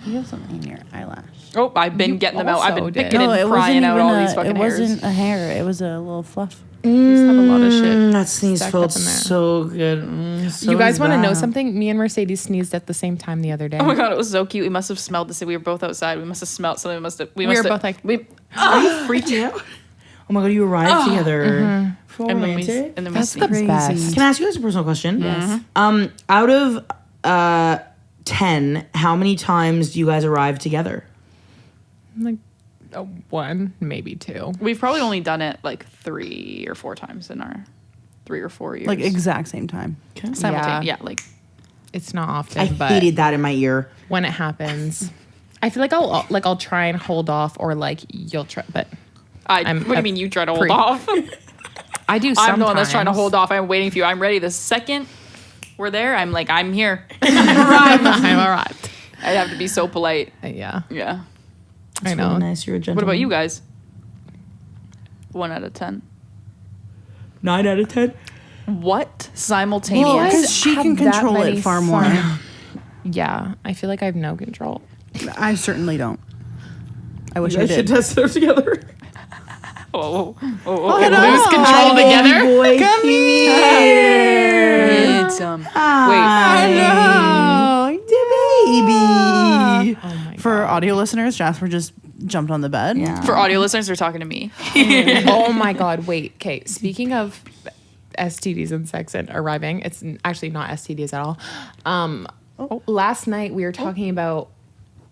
You have something in your eyelash. Oh, I've been You getting them out. I've been also did. picking and prying out all these fucking It hairs. wasn't a hair. It was a little fluff. You just have a lot of shit. That sneeze stacked felt up in there. so good. So You guys want to know bad. something? Me and Mercedes sneezed at the same time the other day. Oh my god, it was so cute. We must have smelled this. We were both outside. We must have smelled something. We were must have, both like- we, Are you freaking out? Oh my god, you arrived together. So and then we romantic. and then we That's sneezed. the best. Can I ask you guys a personal question? Yes. Out of 10, how many times do you guys arrive together? Like one, maybe two. We've probably only done it like 3 or 4 times in our 3 or 4 years. Like exact same time. simultaneous. Yeah, like It's not often, I but hated that in my ear. when it happens, I feel like I'll try and hold off, or like you'll try, but what do you mean you try to hold pre- off? I do. I'm the one that's trying to sometimes. hold off. I'm waiting for you. I'm ready. The second we're there, I'm like, I'm here. I'm arrived. I have to be so polite. Yeah, Yeah. I It's know. really nice. You're a gentleman. What about you guys? 1 out of 10. 9 out of 10. What? Simultaneous? Well, because guys she can have that control many it far more. fun- Yeah, I feel like I have no control. I certainly don't. I wish You I guys should did. test it together. Oh, Lose control together. Boy, come here. Need some. Wait. Oh, baby. Oh my For audio listeners, Jasper just jumped on the bed. Yeah. For audio listeners, they're talking to me. Oh my god! Wait. Okay. Speaking of STDs and sex and arriving, it's actually not STDs at all. Last night we were talking about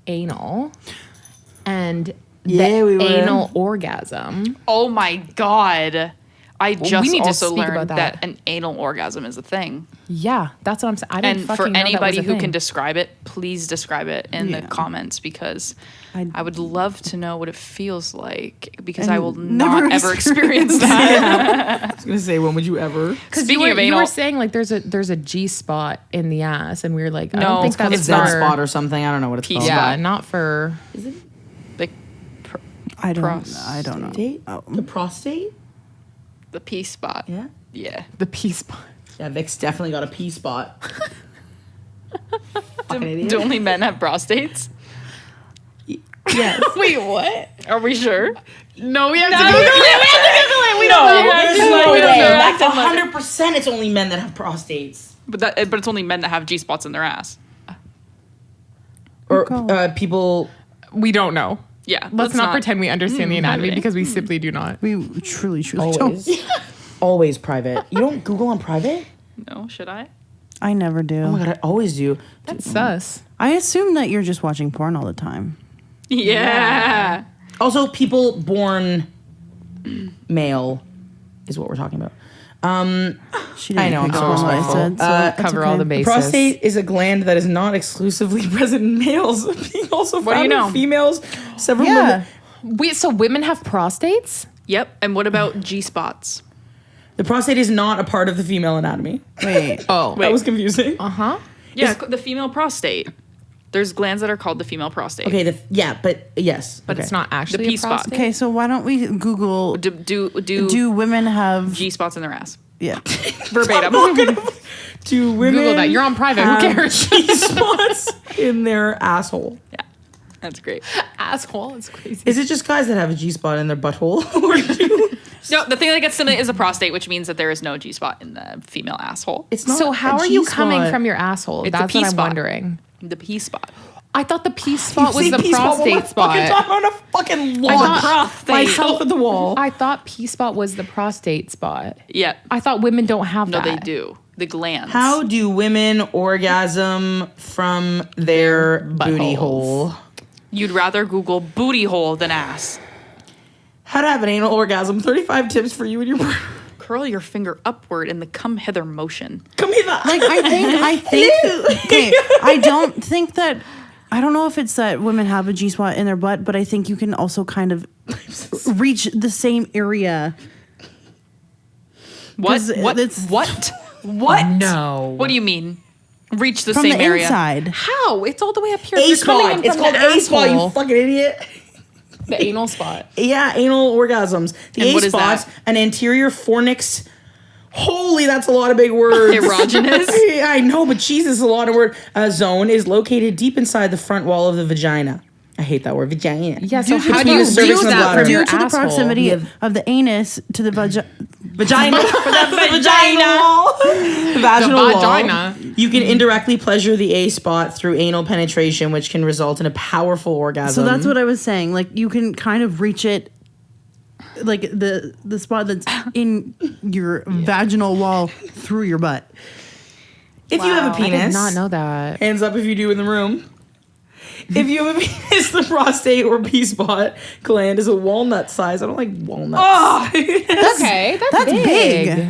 anal and Yeah, we were. anal orgasm. Oh my god. I just need to also speak learned about that. that. an anal orgasm is a thing. Yeah, that's what I'm saying. I didn't And fucking for know that was anybody a who thing. can describe it, please describe it in the Yeah. comments, because I- I would love to know what it feels like, because And I will never not ever experience that. I was going to say, when would you ever? Because Speaking of you anal, were saying like there's a G spot in the ass, and we were like, I No, don't think it's that's It's that for- spot or something. I don't know what it's P called. spot. Yeah, not for. the, I don't. Pros- I don't know. Prostate? Oh. The prostate? the P spot. Yeah. Yeah. The P spot. Yeah, Vic's definitely got a P spot. Fucking idiot. Do only men have prostates? Yes. Wait, what? Are we sure? No, we have to Google it. We No, don't know. there's We no don't way. know. That's Acting like 100% it's only men that have prostates. But it's only men that have G spots in their ass. Or God. people... We don't know. Yeah. Let's not pretend we understand the anatomy okay. because we simply do not. We truly Always. don't. Always private. You don't Google on private? No, should I? I never do. Oh my god, I always do. That's sus. I assume that you're just watching porn all the time. Yeah. Also, people born male is what we're talking about. She didn't I know, pick I'm up so on what I respectful. said. So that's Cover all okay. the bases. Prostate is a gland that is not exclusively present in males, being also What do found you know? in females. Several Yeah. women. Wait, so women have prostates? Yep. And what about G spots? The prostate is not a part of the female anatomy. Wait. Oh. That was confusing. Uh-huh. Yeah, the female prostate. There's glands that are called the female prostate. Okay, but yes. But okay. it's not actually P a spot. prostate. Okay, so why don't we Google? Do Women have? G spots in their ass? Yeah. Verbatim. Do women Google that. You're on private. Who cares? G spots in their asshole? Yeah. That's great. asshole. It's crazy. Is it just guys that have a G-spot in their butthole? Or do No, the thing that gets to me is a prostate, which means that there is no G-spot in the female asshole. it's not So how a are you G-spot. coming from your asshole? It's a That's what I'm P-spot. wondering. The P spot. I thought the P spot was You the say P-spot, well, prostate spot. I'm on a fucking I launch thought- myself at the wall. I thought P spot was the prostate spot. Yeah. I thought women don't have No, that. they do. The glands. How do women orgasm from their booty buttholes. hole? You'd rather Google booty hole than ass. How to have an anal orgasm. 35 tips for you and your partner. Curl your finger upward in the come hither motion. Come here. Like I think okay, I don't know if it's that women have a G-spot in their butt, but I think you can also kind of reach the same area. What? 'Cause What? it's- What? What? No. What do you mean? Reach the From same the area. inside. How? It's all the way up here. A You're coming spot. in It's from called the A spot, you asshole. fucking idiot. The anal spot. Yeah, anal orgasms. The And A what is spot, that? an anterior fornix. Holy, that's a lot of big words. Erogenous? I know, but Jesus, a lot of word. A zone is located deep inside the front wall of the vagina. I hate that word, vagina. Yeah, so Due to how the do you cervix do and the that bladder. from your Due to the asshole? proximity Yeah. of the anus to the vagina. vagina. The vagina wall. Vaginal The wall. vagina. You can indirectly pleasure the A spot through anal penetration, which can result in a powerful orgasm. So that's what I was saying. Like you can kind of reach it, like the spot that's in your vaginal wall through your butt. If you have a I penis, did not know that. hands up if you do in the room. If you have a penis, the prostate or P spot gland is a walnut size. I don't like walnuts. Okay, that's big.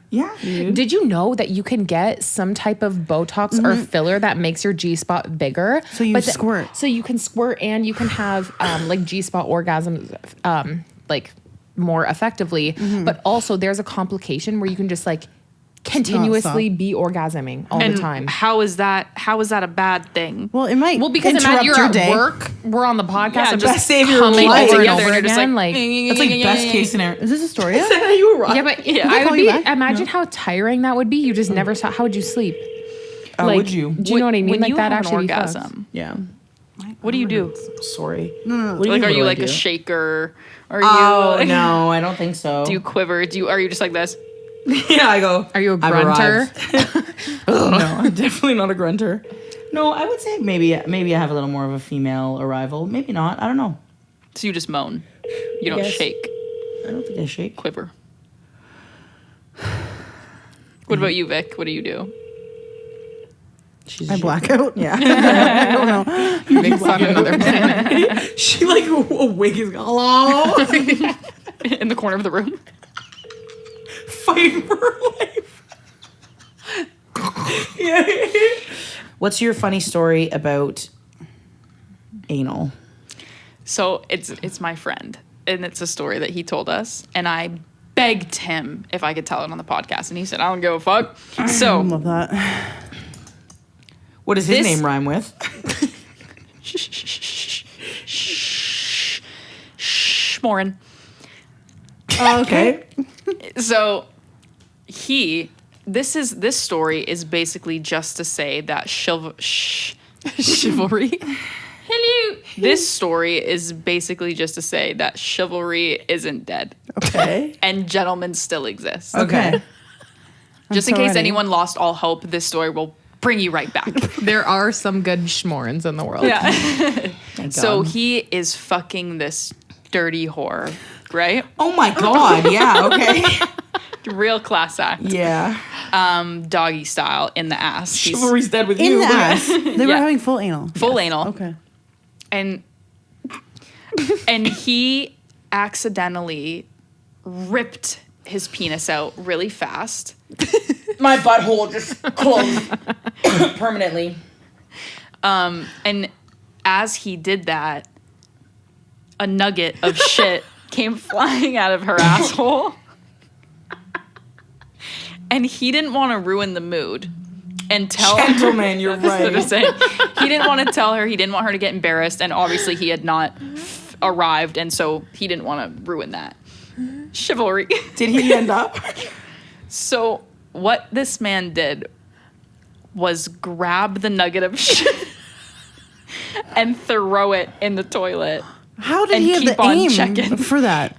Yeah, dude. Did you know that you can get some type of Botox or filler that makes your G spot bigger? So you squirt. So you can squirt and you can have like G spot orgasms like more effectively. But also there's a complication where you can just like continuously be orgasming all And the time. how is that a bad thing? Well, it might. Well, because interrupt imagine you're your at day. work, we're on the podcast, Yeah, and just just save your coming life. over and Together, over and you're just again. like, That's like best case scenario. Is this Astoria? Is that how you arrive? Yeah, but Yeah. I call would you be. back? Imagine how tiring that would be. You just never saw. How would you sleep? How Like, would you? Do you know what I mean? When Like you that have an actually fucks. orgasm, Yeah. what do you do? Sorry. No. What do Like, mean, are what you do I like a do? shaker? Are you? Oh no, I don't think so. Do you quiver? Are you just like this? Yeah, I go. Are you a "I've grunter?" arrived." No, I'm definitely not a grunter. No, I would say maybe I have a little more of a female arrival. Maybe not. I don't know. So you just moan. You don't Yes. shake, I don't think I shake. quiver. What about you, Vic? What do you do? She's I black out. Yeah. I don't know. Makes on another planet. She like a wig is hello, In the corner of the room. fighting for her life. Yeah. What's your funny story about anal? So it's my friend, and it's a story that he told us, and I begged him if I could tell it on the podcast, and he said, "I don't give a fuck." I So love that. What does his This- name rhyme with? Morin. Oh, okay. So this story is basically just to say that chivalry. Hello. This story is basically just to say that chivalry isn't dead Okay. and gentlemen still exist. Okay. Just in so case ready. anyone lost all hope, this story will bring you right back. There are some good schmorns in the world. Yeah. Thank So God. he is fucking this dirty whore, right? Oh my God. Yeah. Okay. Real class act. Yeah. Doggy style in the ass. He's Chivalry's dead with In you. the but- ass. They were Yeah. having full anal. full anal. Okay. And he accidentally ripped his penis out really fast. My butthole just closed permanently. And as he did that, a nugget of shit came flying out of her asshole. And he didn't want to ruin the mood and tell Gentleman, you're That's what I'm right. saying. He didn't want to tell her. He didn't want her to get embarrassed. And obviously he had not arrived. And so he didn't want to ruin that. Chivalry. Did he end up? So what this man did was grab the nugget of shit and throw it in the toilet. How did And he have keep the on aim checking. for that?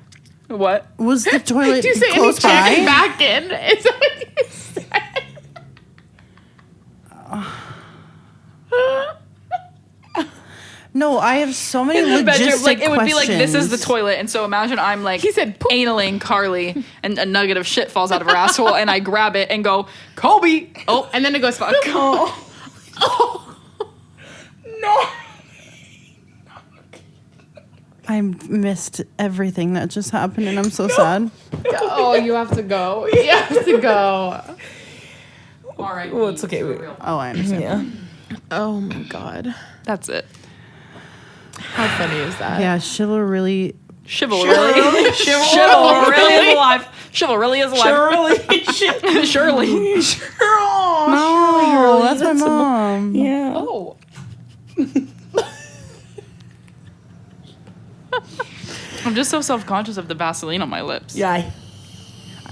What? Was the toilet Do you say close by? back in? Is that what you said? No, I have so many In the bedroom, logistic like it would be like this is the questions. toilet, and so imagine I'm like He said, "Poop." analing Carly, and a nugget of shit falls out of her asshole, and I grab it and go, Kobe. Oh, And then it goes fuck. No. I missed everything that just happened, and I'm so sad. Oh, you have to go. You have to go. all right. Well, it's okay. Oh, I understand. Yeah. Oh my god. That's it. How funny is that? Yeah, Shivalry really. Chivalry. Chivalry is alive. Chivalry is alive. Shirley. Shirley. Oh, that's my mom. Yeah. Oh. I'm just so self-conscious of the Vaseline on my lips. Yeah.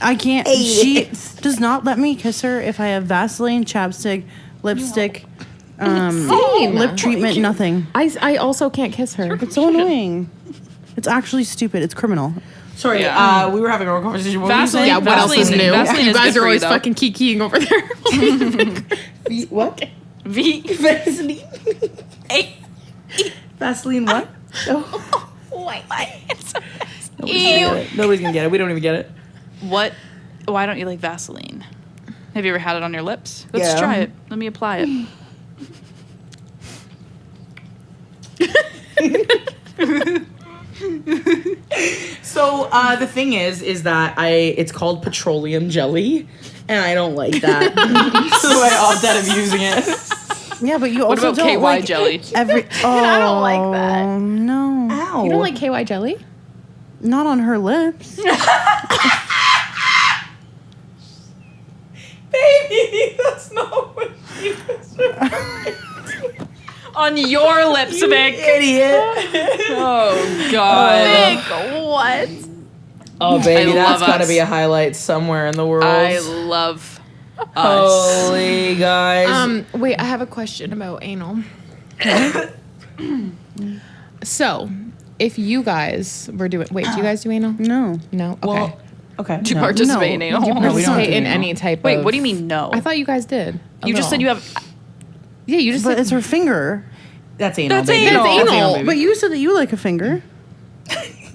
I can't. She does not let me kiss her if I have Vaseline, chapstick, lipstick, lip treatment, nothing. I also can't kiss her. It's so annoying. It's actually stupid. It's criminal. Sorry, Yeah. we were having a conversation. What were you Vaseline- saying? Yeah, what else is Vaseline- new? Vaseline You is guys good are for always you, though. fucking kikiing over there. What? V. Vaseline. Vaseline what? Nobody's gonna get it. We don't even get it. What? Why don't you like Vaseline? Have you ever had it on your lips? Let's Yeah. try it. Let me apply it. So the thing is that it's called petroleum jelly, and I don't like that. So I opt out of using it. Yeah, but you What also about don't KY like jelly? every. Oh, I don't like that. No, Ow. You don't like KY jelly? not on her lips. Baby, that's not what she was. On your lips, Vic. Idiot. Oh God. What? Oh, baby, I that's love got to us. be a highlight somewhere in the world. I love us. Holy guys. Wait, I have a question about anal. So, if you guys were doing, wait, do you guys do anal? No. No. Okay. Well, okay. Do you no. participate No. in anal? You No, we don't Participate do in anal. any type Wait, of. what do you mean no? I thought you guys did. You just said you have. Yeah, you just But said. it's her finger. That's anal. That's baby. anal. That's anal. baby. But you said that you like a finger.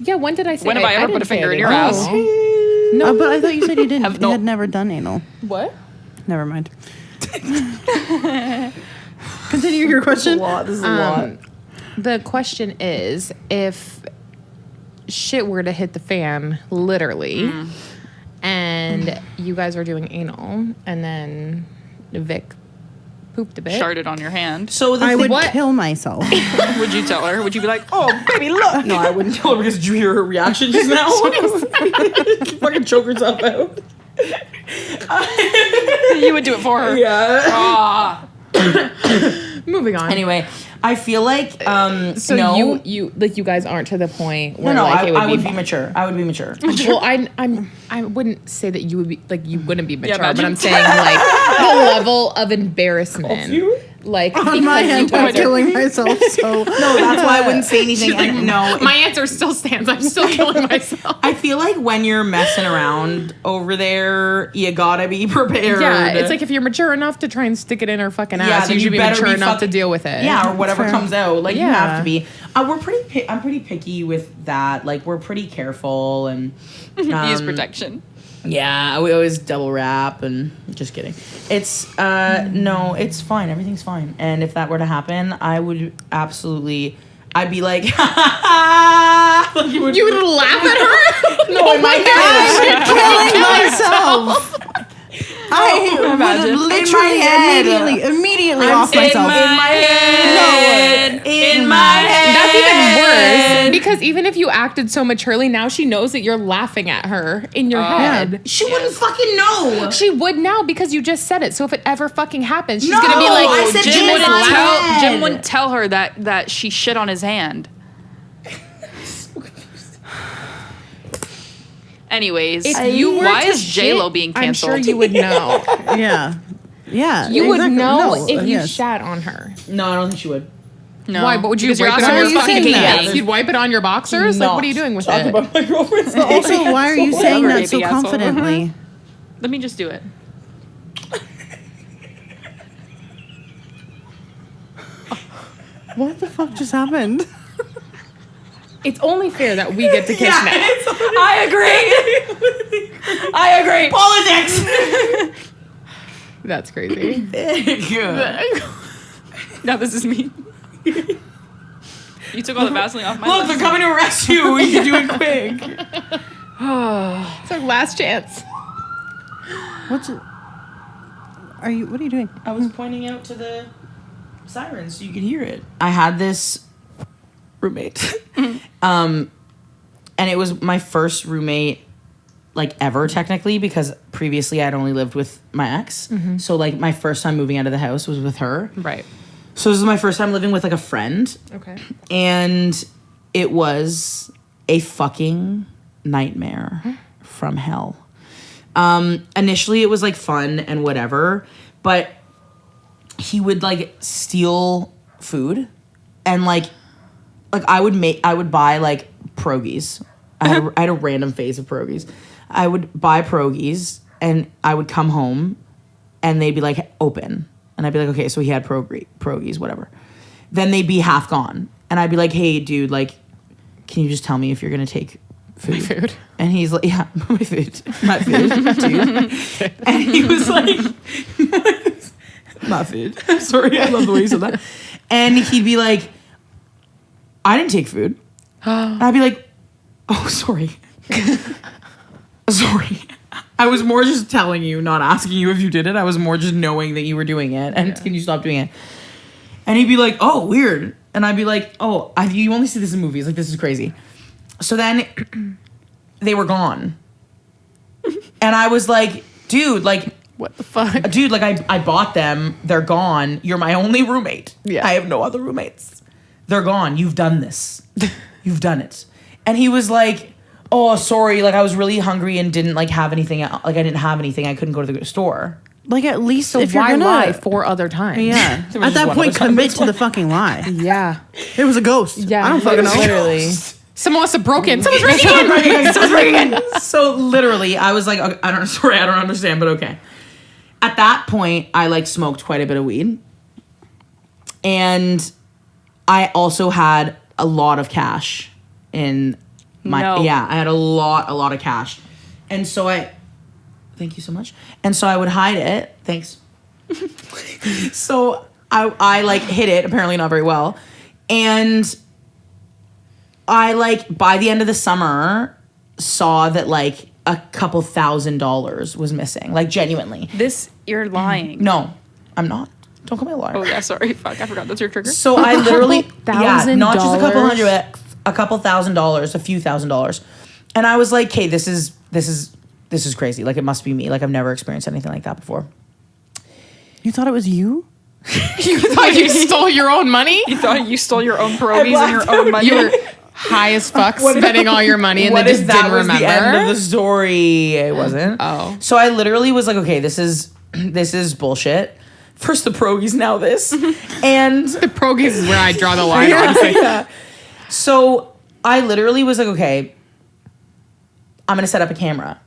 Yeah, when did I say? When have I ever didn't put a say finger I in did. your ass? Oh. No, but I thought you said you didn't. Have You no- had never done anal. What? Never mind. Continue your question. This is a lot. The question is, if shit were to hit the fan, literally, and you guys are doing anal, and then Vic pooped a bit. Sharted on your hand. So the I thing, would What? kill myself. Would you tell her? Would you be like, oh, baby, look? no, I wouldn't tell her because did you hear her reaction just now? She fucking choke herself out. You would do it for her. Yeah. Ah. Moving on. Anyway, I feel like so no. you like you guys aren't to the point No, where no, like it would I would be. be mature. I would be mature. Well, I wouldn't say that you would be like you wouldn't be mature, but imagine. I'm saying like the level of embarrassment, you? like On my because end, you I'm guys are- killing myself. So No, that's why I wouldn't say anything. And no, My answer still stands. I'm still killing myself. I feel like when you're messing around over there, you gotta be prepared. Yeah, it's like if you're mature enough to try and stick it in her fucking ass, then you should be better mature enough to fucking- deal with it. Yeah, or whatever Fair. comes out. Like you Yeah. have to be. I'm pretty picky with that. Like we're pretty careful and Use protection. yeah, we always double wrap and just kidding. It's no, it's fine. Everything's fine. And if that were to happen, I would absolutely. I'd be like, like you would, You would laugh at her? no, in my head. killing myself. I would imagine. literally immediately off in myself. my head. In my head. That's even worse because even if you acted so maturely, now she knows that you're laughing at her in your head. She wouldn't fucking know. She would now because you just said it. So if it ever fucking happens, she's No, gonna be like, I said Jim in wouldn't my tell. head. Jim wouldn't tell her that she shit on his hand. Anyways, if you were why to is J Lo shit, being I'm canceled? sure you would know. Yeah. Yeah. You would exactly. know No, if you yes. shat on her. No, I don't think she would. No. Why? But would you Because you're wipe it also on your you fucking saying that? pants? You'd wipe it on your boxers? Like, what are you doing with Talk it? about my girlfriend's Also, why are you saying Whatever, that so baby asshole. confidently? Let me just do it. What the fuck just happened? It's only fair that we get to kiss now. I agree. I agree. Politics. That's crazy. Now this is me. You took all the Vaseline off my Look, they're coming to arrest you. You can do it quick. It's our last chance. What's it? What are you doing? I was pointing out to the sirens so you could hear it. I had this roommate. And it was my first roommate like ever technically because previously I'd only lived with my ex. So like my first time moving out of the house was with her. Right. So this was my first time living with like a friend. Okay. And it was a fucking nightmare from hell. Initially it was like fun and whatever, but he would like steal food and like I would buy like pierogies. I had a random phase of pierogies. I would buy pierogies and I would come home and they'd be like open. And I'd be like, okay, so he had pierogies, whatever. Then they'd be half gone. And I'd be like, hey, dude, like, can you just tell me if you're going to take food? My food. And he's like, yeah, my food. My food, dude. And he was like, my food. Sorry, I love the way you said that. And he'd be like, I didn't take food. And I'd be like, oh, sorry. Sorry. I was more just telling you, not asking you if you did it. I was more just knowing that you were doing it. And can you stop doing it? And he'd be like, oh, weird. And I'd be like, oh, you only see this in movies. Like, this is crazy. So then they were gone. And I was like, dude, like, What the fuck? dude, like I bought them. They're gone. You're my only roommate. Yeah. I have no other roommates. They're gone. You've done this. You've done it. And he was like, oh, sorry. Like I was really hungry and didn't like have anything. Like I didn't have anything. I couldn't go to the store. Like at least So if you're why gonna lie 4 other times? Yeah. There was At just that one point, other time. commit to the fucking lie. Yeah. It was a ghost. Yeah. I don't fucking know. Literally. Someone must have broken. Someone's breaking in. Someone's breaking in. So literally, I was like, okay, I don't understand, but okay. At that point, I like smoked quite a bit of weed, and I also had a lot of cash in my No. I had a lot of cash, and so thank you so much, and so I would hide it. Thanks. So I like hid it, apparently not very well, and I like by the end of the summer saw that like a couple $1,000s was missing, like genuinely. You're lying. No, I'm not. Don't call me a liar. Oh yeah, sorry. Fuck, I forgot that's your trigger. So I literally, not just a couple $1,000? $100, a couple $1,000, a few $1,000, and I was like, "Okay, this is crazy. Like it must be me. Like I've never experienced anything like that before." You thought it was you? You thought you stole your own money? You thought you stole your own pierogies and your own money. You were high as fuck spending all your money and What then if just that didn't was remember? the end of the story? It wasn't. Oh. So I literally was like, "Okay, this is bullshit." First the pierogies, now this, and The pierogies is where I draw the line, honestly. So I literally was like, okay, I'm gonna set up a camera.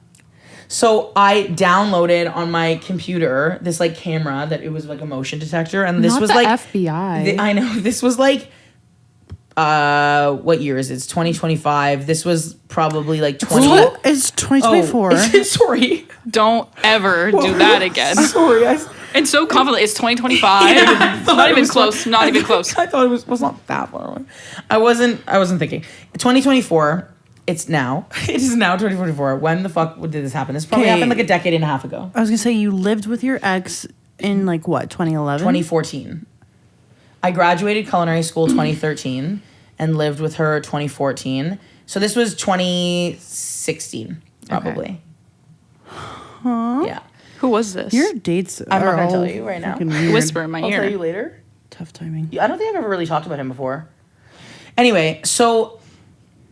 So I downloaded on my computer this like camera that it was like a motion detector, and this Not was the like FBI. I know this was like what year is it? It's 2025. This was probably like 20. It's 2024. Oh, sorry. Don't ever do that again. Sorry. And so confident. It's 2025. Not even close. Not even close. I thought it was not that far away. I wasn't thinking. 2024. It's now. It is now 2024. When the fuck did this happen? This probably Okay. happened like a decade and a half ago. I was gonna say you lived with your ex in like what, 2011? 2014. I graduated culinary school 2013 and lived with her 2014. So this was 2016 probably. Huh? Yeah. Who was this? Your dates I'm not are gonna all tell you right now. fucking weird. Whisper in my I'll ear. tell you later. Tough timing. I don't think I've ever really talked about him before. Anyway, so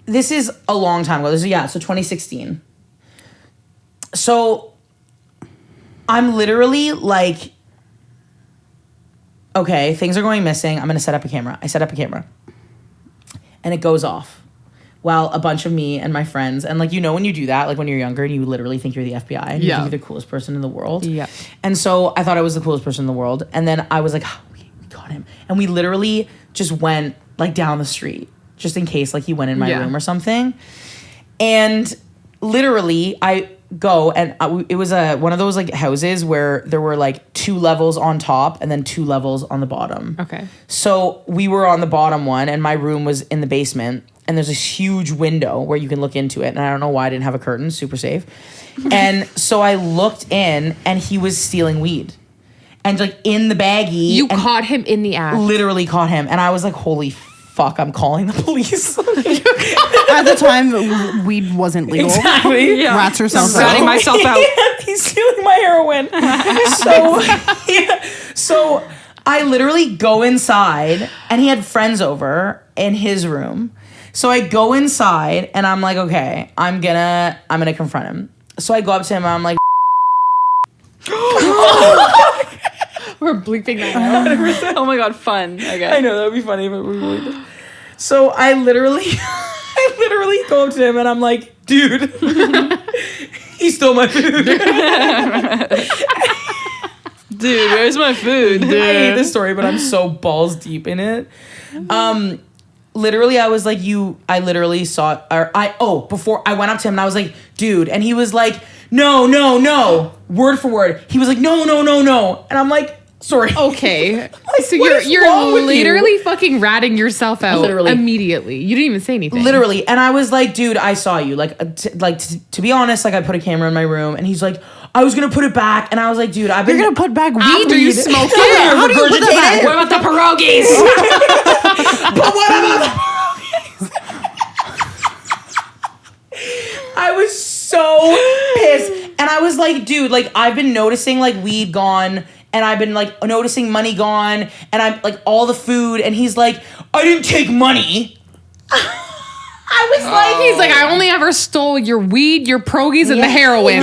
this is a long time ago. So 2016. So I'm literally like okay, things are going missing. I'm going to set up a camera. I set up a camera. And it goes off. While a bunch of me and my friends, and like, you know, when you do that, like when you're younger and you literally think you're the FBI and you think you're the coolest person in the world. Yeah. And so I thought I was the coolest person in the world. And then I was like, oh, we got him. And we literally just went like down the street just in case like he went in my room or something. And literally I go and it was one of those like houses where there were like 2 levels on top and then 2 levels on the bottom. Okay. So we were on the bottom one and my room was in the basement. And there's this huge window where you can look into it. And I don't know why I didn't have a curtain, super safe. And so I looked in and he was stealing weed. And like in the baggie. You caught him in the act. Literally caught him. And I was like, holy fuck, I'm calling the police. At the time, weed wasn't legal. Exactly. Yeah. Rats herself Ratting out. myself out. He's stealing my heroin. So I literally go inside and he had friends over in his room. So I go inside and I'm like, okay, I'm gonna confront him. So I go up to him and I'm like, We're bleeping that out. Oh my god, fun. Okay. I know that would be funny, but we really did. So I literally go up to him and I'm like, dude, he stole my food. Dude, where's my food? I hate this story, but I'm so balls deep in it. Literally, I was like, I literally saw, before I went up to him and I was like, dude, and he was like, no, word for word. He was like, no. And I'm like, sorry. Okay. So what is you're wrong with you? literally fucking ratting yourself out Literally. immediately. You didn't even say anything. Literally. And I was like, dude, I saw you. Like, to be honest, like I put a camera in my room and he's like, I was going to put it back. And I was like, dude, I've been. You're gonna put back weed? After you smoke Yeah, it. How do you put that back? What about the pierogies? But what about the I was so pissed. And I was like, dude, like I've been noticing like weed gone and I've been like noticing money gone and I'm like all the food and he's like, I didn't take money. I was like, He's like, I only ever stole your weed, your pierogies, and the heroin.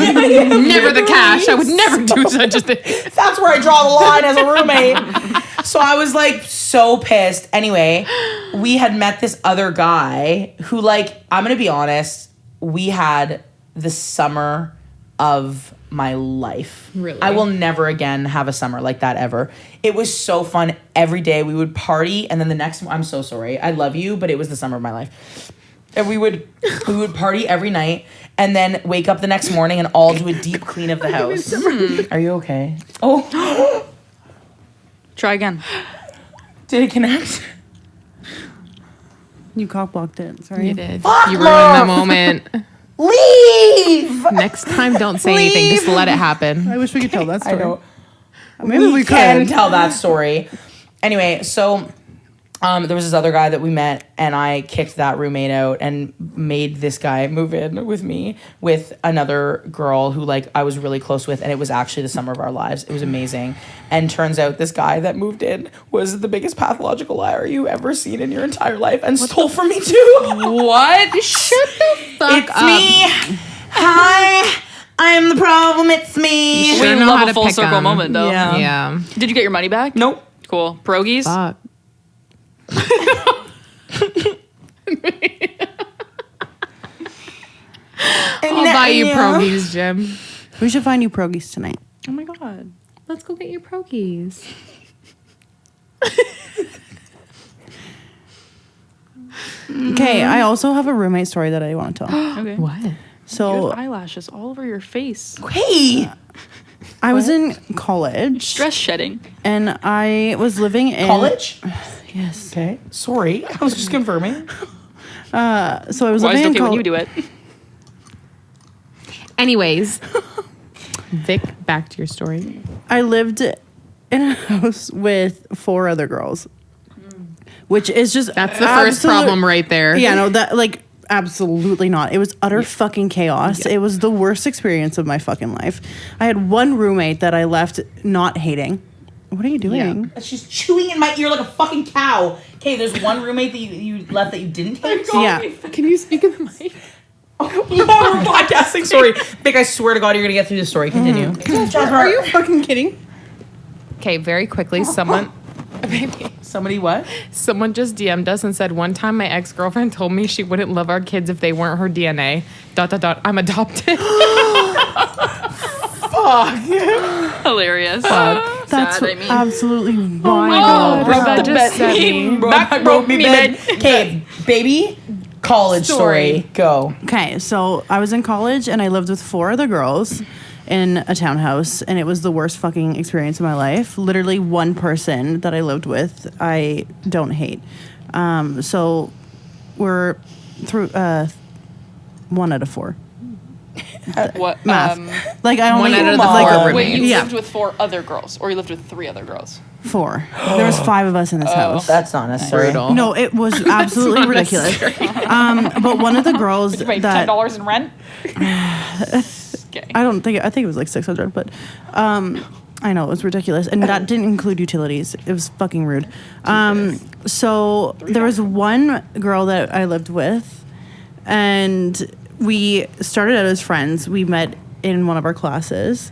Never the cash. I would never do such a thing. that's where I draw the line as a roommate. So I was like so pissed. Anyway, we had met this other guy who like, I'm going to be honest, we had the summer of my life. Really? I will never again have a summer like that ever. It was so fun. Every day we would party and then the next, I'm so sorry. I love you, but it was the summer of my life. And we would party every night and then wake up the next morning and all do a deep clean of the house. Are you okay? Oh. Try again. Did it connect? You cockblocked it. Sorry. You did. Fuck, You ruined the Mom. moment. Leave! Next time, don't say anything. Just let it happen. I wish we could tell that I story. know. Maybe we can could. tell that story. Anyway, so there was this other guy that we met and I kicked that roommate out and made this guy move in with me with another girl who like I was really close with and it was actually the summer of our lives. It was amazing. And turns out this guy that moved in was the biggest pathological liar you ever seen in your entire life and stole from me too. What? Shut the fuck It's up. me. Hi. I am the problem. It's me. Sure We know love how a to full pick circle 'em. moment though. Yeah. Yeah. Did you get your money back? Nope. Cool. Pierogies? Fuck. I'll buy you pierogies, Jim. We should find you pierogies tonight. Oh my god. Let's go get your pierogies. Okay, I also have a roommate story that I want to tell. Okay. What? You So have eyelashes all over your face. Hey. I was in college Stress shedding. and I was living in College? Yes. Okay. Sorry. I was just confirming. So I was Why is living it in okay when college. you do it? Anyways, Vic, back to your story. I lived in a house with 4 other girls, which is just That's the first problem right there. Yeah, no, that like absolutely not. It was utter fucking chaos. It was the worst experience of my fucking life. I had one roommate that I left not hating. What are you doing? She's chewing in my ear like a fucking cow. Okay, there's one roommate that you left that you didn't hate. Yeah. Can you speak in the mic? Oh, we're podcasting. Sorry. Vic, I swear to God, you're going to get through this story. Continue. Are you fucking kidding? Okay, very quickly, someone Somebody what? Someone just DM'd us and said, one time my ex-girlfriend told me she wouldn't love our kids if they weren't her DNA. ... I'm adopted. Hilarious. That's Sad, I mean. absolutely wild. God, that just set me. Back broke me bed. Okay, baby. College story. Go. Okay, so I was in college and I lived with 4 other girls in a townhouse, and it was the worst fucking experience of my life. Literally one person that I lived with, I don't hate. So we're through 1 out of 4. What? Math. Like I only One out of the like, 4 Wait, you Yeah. lived with 4 other girls, or you lived with 3 other girls? 4. There was 5 of us in this house. That's not necessary. Brutal. No, it was absolutely not ridiculous. But one of the girls Wait, that $10 in rent? Okay. I think it was like 600, but I know it was ridiculous, and that didn't include utilities. It was fucking rude. So there was one girl that I lived with, and we started out as friends. We met in one of our classes,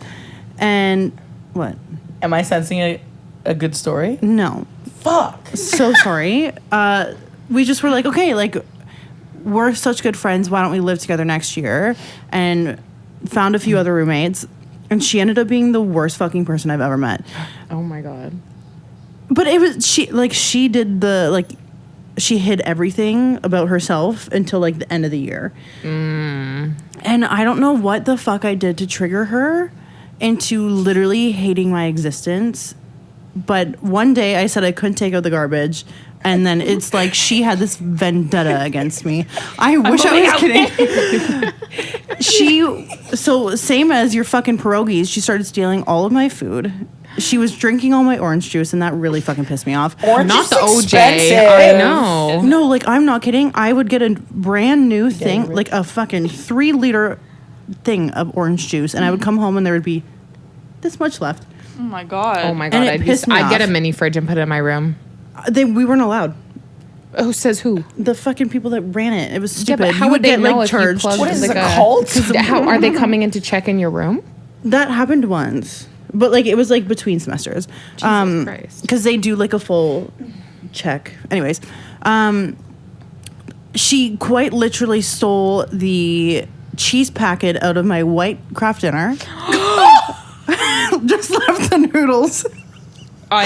and what? Am I sensing a good story? No, Fuck. so sorry. We just were like, okay, like we're such good friends. Why don't we live together next year? And found a few other roommates, and she ended up being the worst fucking person I've ever met. Oh my God. But it was she did the like she hid everything about herself until like the end of the year. And I don't know what the fuck I did to trigger her into literally hating my existence. But one day I said I couldn't take out the garbage, and then it's like she had this vendetta against me. I wish I was kidding. So same as your fucking pierogies, she started stealing all of my food. She was drinking all my orange juice, and that really fucking pissed me off. Orange Not is the OJ. expensive. I know. No, like I'm not kidding. I would get a brand new thing, like a fucking 3-liter thing of orange juice, and I would come home and there would be this much left. Oh my God. Oh my And God. it pissed me I'd get off. a mini fridge and put it in my room. We weren't allowed. Who says who? The fucking people that ran it. It was Yeah, stupid. but how You would they get know like if you charged. plugged What is this, like a cult? How are they coming in to check in your room? That happened once, but like it was like between semesters. Jesus Christ. Because they do like a full check. Anyways, she quite literally stole the cheese packet out of my white Kraft dinner. Just left the noodles. I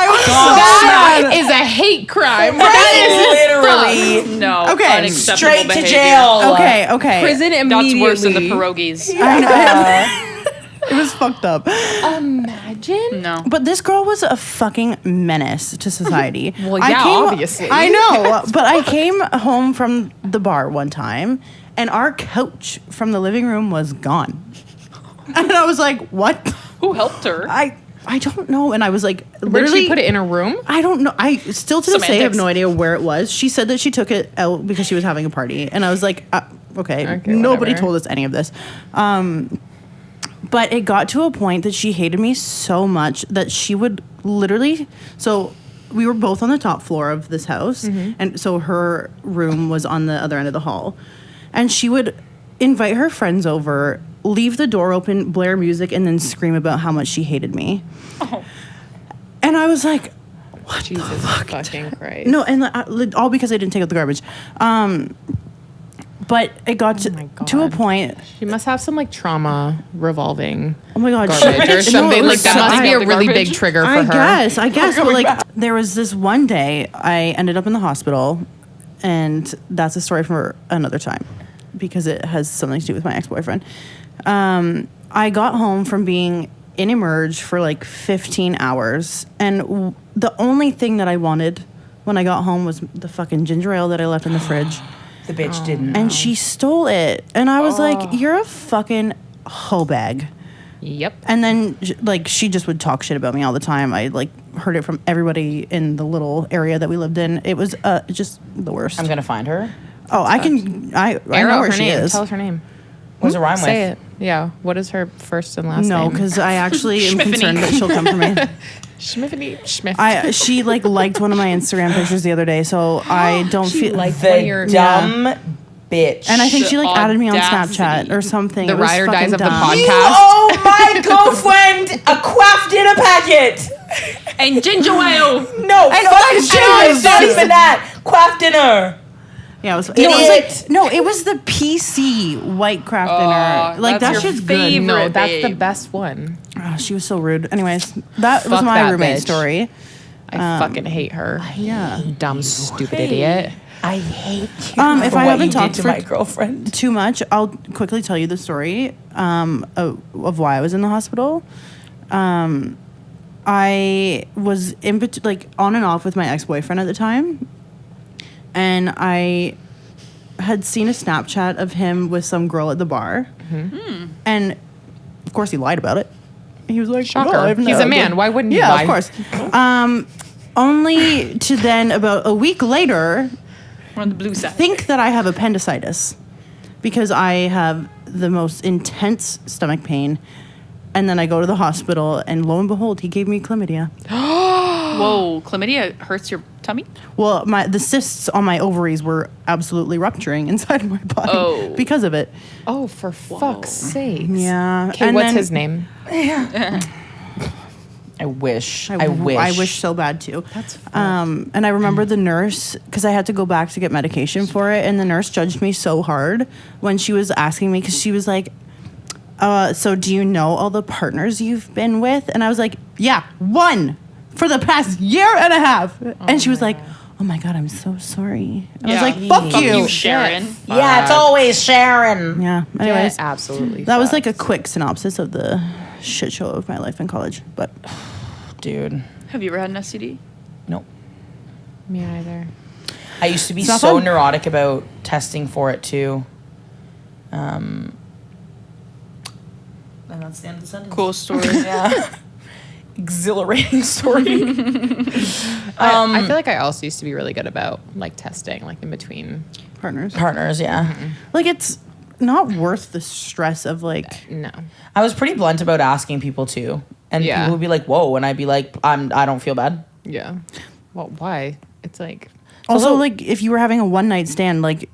was That is a hate crime. Literally. No. Okay. Unacceptable Straight to behavior. jail. Okay. Prison immediately. That's worse than the pierogies. I know. It was fucked up. Imagine. No. But this girl was a fucking menace to society. Well, yeah, obviously. I know, but I came home from the bar one time, and our couch from the living room was gone. And I was like, what? Who helped her? I don't know. And I was like, Where did literally, she put it in her room? I don't know. I still to this day have Semantics. no idea where it was. She said that she took it out because she was having a party. And I was like, okay, Okay, nobody whatever. told us any of this. But it got to a point that she hated me so much that she would literally, so we were both on the top floor of this house. And so her room was on the other end of the hall. And she would invite her friends over, leave the door open, blare music, and then scream about how much she hated me. Oh. And I was like, Jesus fucking Christ. no, and all because I didn't take out the garbage. But it got my to a God. point. She must have some like trauma revolving Oh my God, garbage or No, something. it Like was that so- must be a the really garbage. big trigger for I her. guess. But like, there was this one day I ended up in the hospital, and that's a story for another time because it has something to do with my ex-boyfriend. I got home from being in Emerge for like 15 hours, and the only thing that I wanted when I got home was the fucking ginger ale that I left in the fridge. The bitch didn't. And she stole it. And I was like, you're a fucking hoe bag. Yep. And then, like, she just would talk shit about me all the time. I, like, heard it from everybody in the little area that we lived in. It was just the worst. I'm going to find her. Oh, I can... I know Arrow, where her she name. is. Tell us her name. What does it rhyme Say with? it. Yeah. What is her first and last No, name? because I actually am Schmiffany. concerned that she'll come for me. Schmiffany. Schmiff. She, like, liked one of my Instagram pictures the other day, so I don't feel... liked one of The your- dumb bitch. And I think she, like, The added me on audacity. Snapchat or something. The It was ride or dies fucking of the dumb. podcast. You owe my girlfriend a Kraft dinner packet. And ginger ale. No, fuck ginger. It's not even that. Craft dinner. Yeah, it was Idiot. it was the PC white craft dinner. Like that's that your shit's favorite. good. No, that's the babe. best one. Oh, she was so rude. Anyways, that was Fuck my that roommate bitch. story. I fucking hate her. Yeah. Dumb, stupid idiot. I hate you If for I what haven't you talked did to for my girlfriend. too much, I'll quickly tell you the story of why I was in the hospital. I was on and off with my ex-boyfriend at the time, and I had seen a Snapchat of him with some girl at the bar, and of course he lied about it. He was like, Shocker. "Oh, I've He's never a man. been-" Why wouldn't he Yeah, lie? of course. Only to then about a week later We're on the blue side. think that I have appendicitis because I have the most intense stomach pain. And then I go to the hospital, and lo and behold, he gave me chlamydia. Whoa, chlamydia hurts your tummy? Well, the cysts on my ovaries were absolutely rupturing inside my body because of it. Oh, for fuck's sake. Yeah. Okay, And what's then- his name? I wish. I wish so bad too. That's and I remember the nurse, because I had to go back to get medication for it, and the nurse judged me so hard when she was asking me, because she was like, so do you know all the partners you've been with? And I was like, yeah, one for the past year and a half. And she was like, oh my God, I'm so sorry. And I was like, fuck Fuck you. you, Sharon. Yeah, it's always Sharon. Yeah. Anyways, absolutely. that was like a quick synopsis of the shit show of my life in college. But Dude. Have you ever had an STD? Nope. Me either. I used to be It's not so fun. neurotic about testing for it too. And that's the end of the sentence. Cool story. Yeah. Exhilarating story. I feel like I also used to be really good about like testing, like in between. partners. Partners, yeah. Like, it's not worth the stress of like, No. I was pretty blunt about asking people too. And Yeah. people would be like, whoa. And I'd be like, I don't feel bad. Yeah. Well, why? It's like also Although- like if you were having a one night stand, like,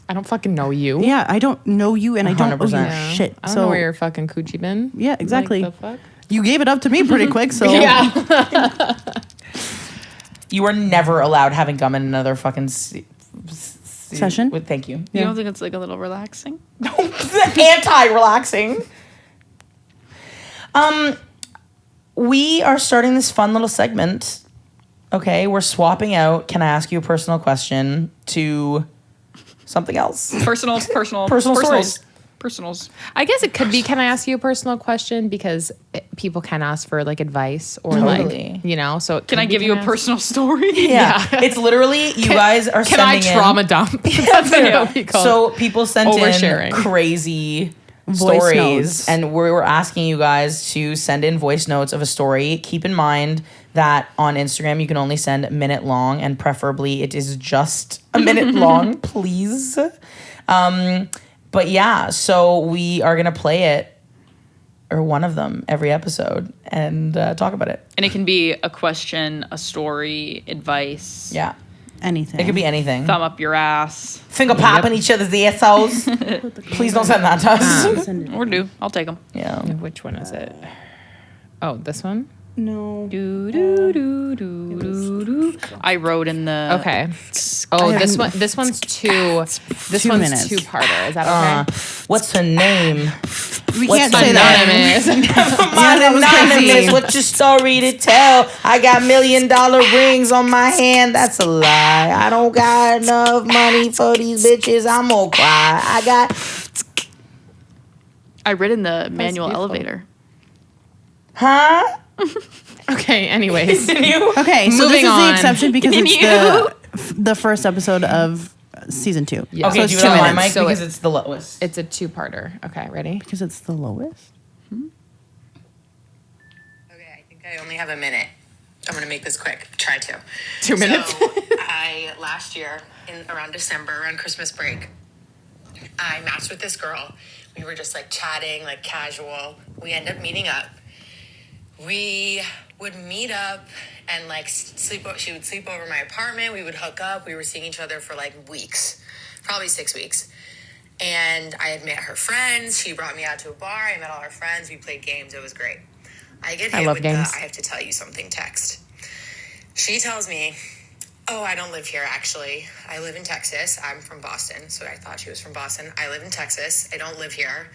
I don't fucking know you. yeah, I don't know you and I don't owe you 100%. Yeah. shit. I don't So know where your fucking coochie been. yeah, exactly. Like, the fuck? You gave it up to me pretty quick, so Yeah. You were never allowed having gum in another fucking Session? Thank you. You don't think it's like a little relaxing? Anti-relaxing. We are starting this fun little segment. Okay, we're swapping out "Can I ask you a personal question?" to something else. Personal stories. Personals. I guess it could be, can I ask you a personal question? Because people can ask for like advice or Totally. like, you know, so it Can could I be, give you a I ask- personal story? Yeah, it's literally you guys are Can I sending trauma dump? That's what it'll be called. So people sent in Oversharing. crazy Voice stories, notes. and we were asking you guys to send in voice notes of a story. Keep in mind that on Instagram you can only send minute long, and preferably it is just a minute long, please. But yeah, so we are gonna play it, or one of them, every episode, and talk about it. And it can be a question, a story, advice. Yeah, anything. it could be anything. Thumb up your ass. Finger popping each other's assholes. Please don't send that to us. Or do. I'll take them. Yeah. Which one is it? Oh, this one? No. Do, do, do, do, do, do. I wrote in the... Okay. Oh, this one. This one's two. This 2 one's minutes. two-parter. Is that okay? What's her name? We What's can't say that. Anonymous. that was Anonymous, crazy. what's your story to tell? I got $1 million rings on my hand. That's a lie. I don't got enough money for these bitches. I'm gonna cry. I read in the manual beautiful. elevator. Huh? Okay. Anyways. Okay, so Moving this is on. the exception because it's the first episode of season 2. Yeah. Okay, So do it's it 2 on my minutes. mic So because it's the lowest. It's a two-parter. Okay. Ready? Because it's the lowest. Okay, I think I only have a minute. I'm gonna make this quick. Try to. 2 minutes. So last year, in around December, around Christmas break, I matched with this girl. We were just like chatting, like casual. We end up meeting up. We would meet up and like sleep. She would sleep over my apartment. We would hook up. We were seeing each other for like weeks, probably 6 weeks. And I had met her friends. She brought me out to a bar. I met all her friends. We played games. It was great. I get I hit love with games. the I have to tell you something text. She tells me, oh, I don't live here, actually. I live in Texas. I'm from Boston, so I thought she was from Boston. I live in Texas. I don't live here.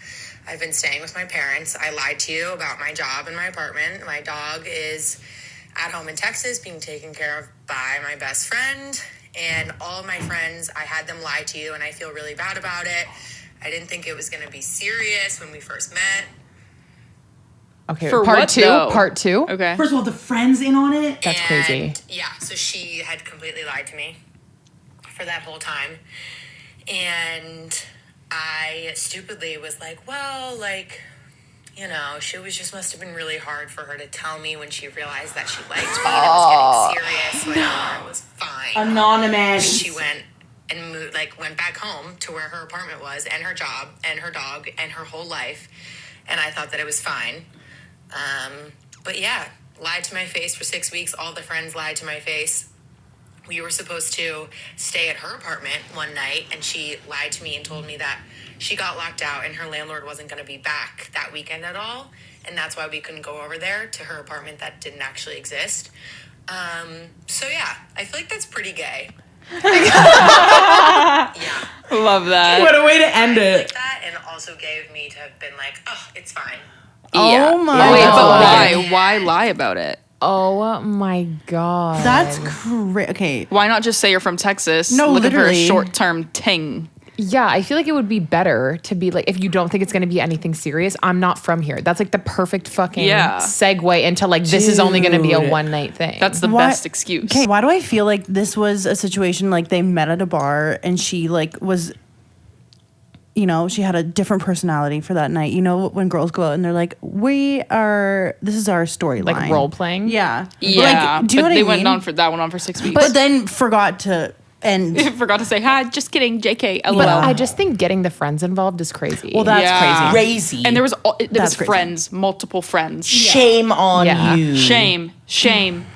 I've been staying with my parents. I lied to you about my job and my apartment. My dog is at home in Texas being taken care of by my best friend. And all of my friends, I had them lie to you, and I feel really bad about it. I didn't think it was going to be serious when we first met. Okay, For part what, two. though? Part two. Okay. First of all, the friends in on it. That's crazy. And, yeah, so she had completely lied to me for that whole time. And I stupidly was like, well, like, you know, she was just must have been really hard for her to tell me when she realized that she liked me and it was getting serious. So I told her it was fine. Anonymous. She went and moved, went back home to where her apartment was and her job and her dog and her whole life. And I thought that it was fine. But yeah, lied to my face for 6 weeks. All the friends lied to my face. We were supposed to stay at her apartment one night, and she lied to me and told me that she got locked out and her landlord wasn't going to be back that weekend at all. And that's why we couldn't go over there to her apartment that didn't actually exist. So yeah, I feel like that's pretty gay. Yeah. Love that. What a way to end Like it. that, and also gay of me to have been like, oh, it's fine. Yeah. Oh my Wait, but God. why? Why lie about it? Oh my god. That's crazy. Okay. Why not just say you're from Texas? No, looking for a literally. short-term ting. Yeah, I feel like it would be better to be like, if you don't think it's going to be anything serious, I'm not from here. That's like the perfect fucking segue into like, this is only going to be a Dude. one night thing. That's the best excuse. Okay, why do I feel like this was a situation like they met at a bar and she like was, you know, she had a different personality for that night. You know, when girls go out and they're like, this is our storyline. like role playing. Yeah. Yeah, Like, do you know but what they I went mean? on for that went on for 6 weeks. But then forgot to end. forgot to say hi. Just kidding, JK. LOL. But I just think getting the friends involved is crazy. Well, that's Yeah. Crazy. And there was That's crazy. friends, multiple friends. Shame on Yeah. you. Shame. shame.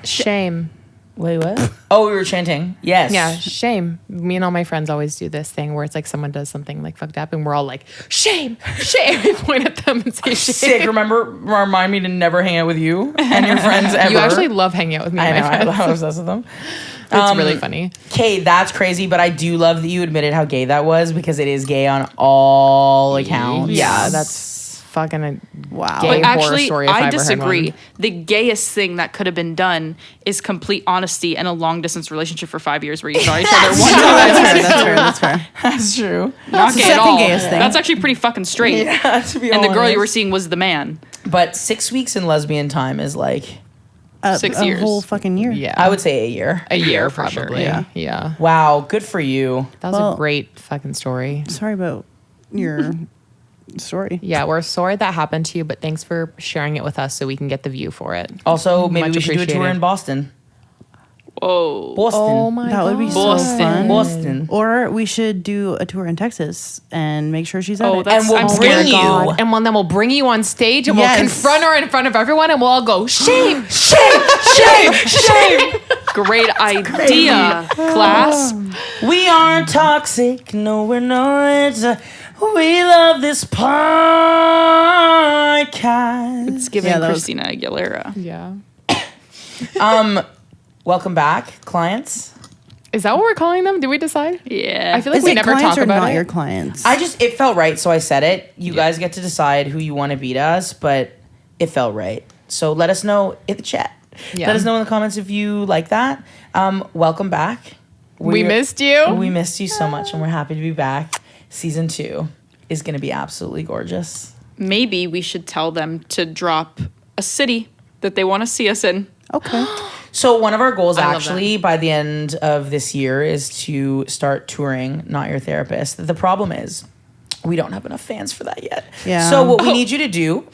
Wait, what? Oh, we were chanting. Yes. Yeah, shame. Me and all my friends always do this thing where it's like someone does something like fucked up and we're all like, shame, shame. We point at them and say shame. Sick. Remind me to never hang out with you and your friends ever. You actually love hanging out with me I and know. my friends. I'm obsessed with them. It's really funny. Kay, that's crazy, but I do love that you admitted how gay that was because it is gay on all accounts. Yeah, that's fucking a Wow. gay But horror actually, story if I I ever heard disagree. one. The gayest thing that could have been done is complete honesty and a long distance relationship for 5 years where you saw each other one time. That's fair. That's true. Not the gay at second all. gayest thing. That's actually pretty fucking straight. Yeah, to be And the girl you honest. were seeing was the man. But 6 weeks in lesbian time is like, 6 a years. whole fucking year. Yeah. I would say a year. a year for sure, probably. yeah. Yeah. Wow, good for you. That was Well- a great fucking story. Sorry about your story. Yeah, we're sorry that happened to you, but thanks for sharing it with us so we can get the view for it. Also, maybe Much we should do a tour appreciated. in Boston. Whoa. Boston. Oh my That would be so Boston. fun. Boston. Or we should do a tour in Texas and make sure she's at Oh, it. that's And we'll I'm bring scared. you. God. And then we'll bring you on stage and Yes. we'll confront her in front of everyone and we'll all go, shame, Shame. Great idea, class. We aren't toxic. No, we're not. We love this podcast. It's giving Yeah, that was- Christina Aguilera. Yeah. Welcome back, clients. Is that what we're calling them? Did we decide? Yeah. I feel like Is we it never clients talk or about not it. your clients? It felt right, so I said it. You guys get to decide who you want to beat us, but it felt right. So let us know in the chat. Yeah. Let us know in the comments if you like that. Welcome back. We missed you. We missed you so much, and we're happy to be back. Season 2 is going to be absolutely gorgeous. Maybe we should tell them to drop a city that they want to see us in. Okay. So one of our goals love actually by the end of this year is to start touring Not Your Therapist. The problem is we don't have enough fans for that yet. Yeah. So what we need you to do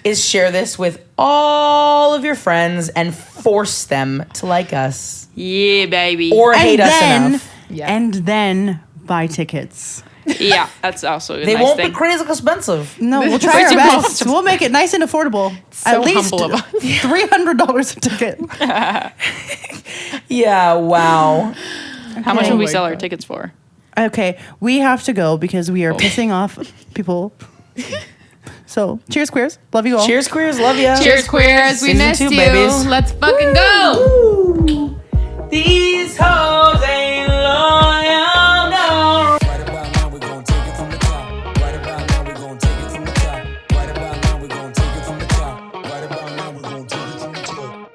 is share this with all of your friends and force them to like us Yeah, baby. or hate us enough. Yeah. And then buy tickets. yeah, that's also a They nice won't thing. be crazy expensive. No, we'll try our best. We'll make it nice and affordable. So At least humble of us. $300 a ticket. Yeah, wow. How much Oh will we my sell our God. tickets for? Okay, we have to go because we are pissing off people So cheers, queers. Love you all. Cheers, queers. Love ya. Cheers, queers. We Season missed 2, you. babies. Let's fucking go. These